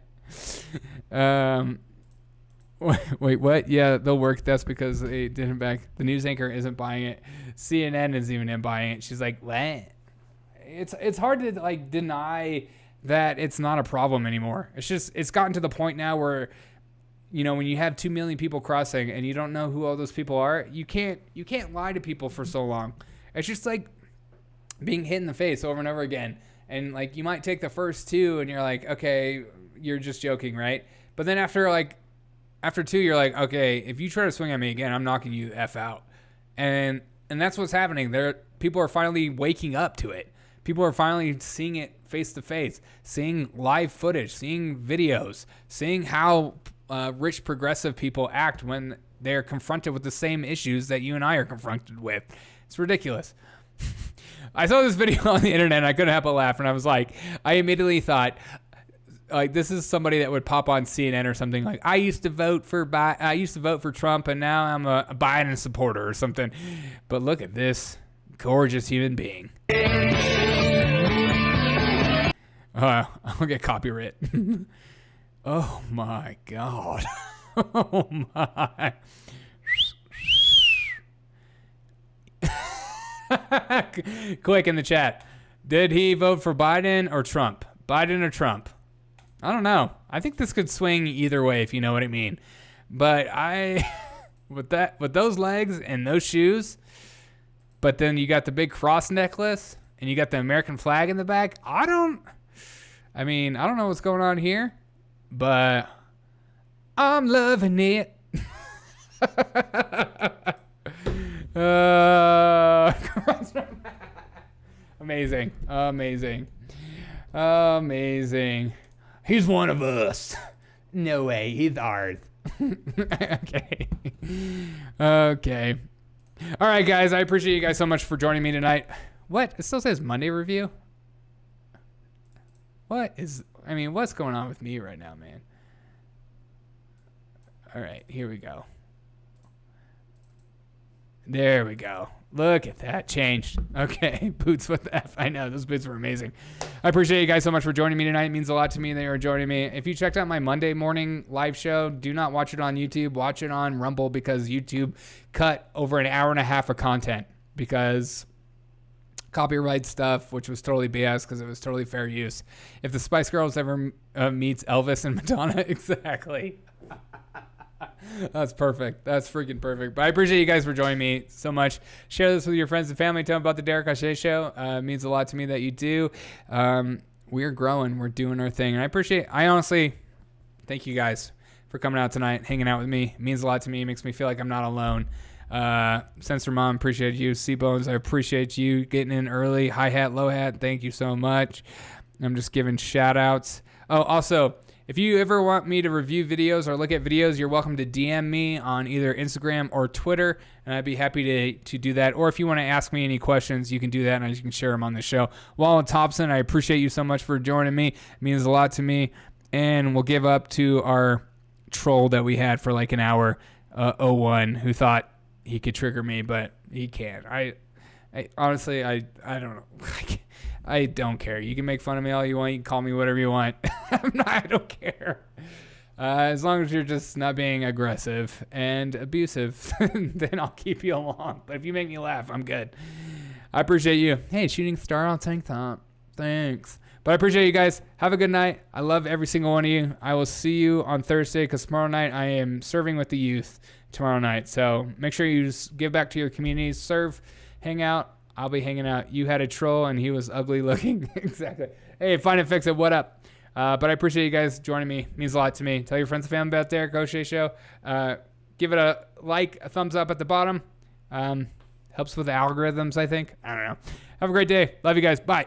wait, what? Yeah, they'll work. That's because they didn't back. The news anchor isn't buying it. CNN isn't even buying it. She's like, what? It's hard to like deny that it's not a problem anymore. It's gotten to the point now where, when you have 2 million people crossing and you don't know who all those people are, you can't lie to people for so long. It's just like being hit in the face over and over again. And like, you might take the first 2 and you're like, okay, you're just joking, right? But then after 2, you're like, okay, if you try to swing at me again, I'm knocking you the F out. And that's what's happening. People are finally waking up to it. People are finally seeing it face to face, seeing live footage, seeing videos, seeing how rich progressive people act when they're confronted with the same issues that you and I are confronted with. It's ridiculous. I saw this video on the internet and I couldn't help but laugh, and I was like, I immediately thought, like, this is somebody that would pop on CNN or something like, I used to vote for Trump and now I'm a Biden supporter or something. But look at this gorgeous human being. I'll get copyright. Oh my God. Oh my. Click in the chat. Did he vote for Biden or Trump? Biden or Trump? I don't know. I think this could swing either way, if you know what I mean. But with those legs and those shoes, but then you got the big cross necklace and you got the American flag in the back. I don't know what's going on here, but I'm loving it. Amazing. He's one of us. No way, he's ours. Okay. All right, guys, I appreciate you guys so much for joining me tonight. What? It still says Monday review? What's going on with me right now, man? All right, here we go. There we go. Look at that. Changed. Okay. Boots with the F. I know. Those boots were amazing. I appreciate you guys so much for joining me tonight. It means a lot to me that you are joining me. If you checked out my Monday morning live show, do not watch it on YouTube. Watch it on Rumble, because YouTube cut over an hour and a half of content because copyright stuff, which was totally BS because it was totally fair use. If the Spice Girls ever meets Elvis and Madonna, exactly. That's perfect. That's freaking perfect. But I appreciate you guys for joining me so much. Share this with your friends and family. Tell them about the Derek O'Shea Show. It means a lot to me that you do. We're growing. We're doing our thing. And I honestly thank you guys for coming out tonight, hanging out with me. It means a lot to me. It makes me feel like I'm not alone. Sensor Mom, appreciate you. C-Bones, I appreciate you getting in early. Hi-Hat, Low-Hat, thank you so much. I'm just giving shout-outs. Oh, also, if you ever want me to review videos or look at videos, you're welcome to DM me on either Instagram or Twitter, and I'd be happy to do that. Or if you want to ask me any questions, you can do that, and you can share them on the show. Wallen Thompson, I appreciate you so much for joining me. It means a lot to me. And we'll give up to our troll that we had for like an hour, 01, who thought he could trigger me, but he can't. I honestly, I don't know. I don't care. You can make fun of me all you want. You can call me whatever you want. I don't care. As long as you're just not being aggressive and abusive, then I'll keep you along. But if you make me laugh, I'm good. I appreciate you. Hey, shooting star on tank top. Thanks. But I appreciate you guys. Have a good night. I love every single one of you. I will see you on Thursday because tomorrow night I am serving with the youth tomorrow night. So make sure you just give back to your communities. Serve, hang out. I'll be hanging out. You had a troll and he was ugly looking. Exactly. Hey, find it, fix it. What up? But I appreciate you guys joining me. It means a lot to me. Tell your friends and family about Derek O'Shea Show. Give it a like, a thumbs up at the bottom. Helps with the algorithms, I think. I don't know. Have a great day. Love you guys. Bye.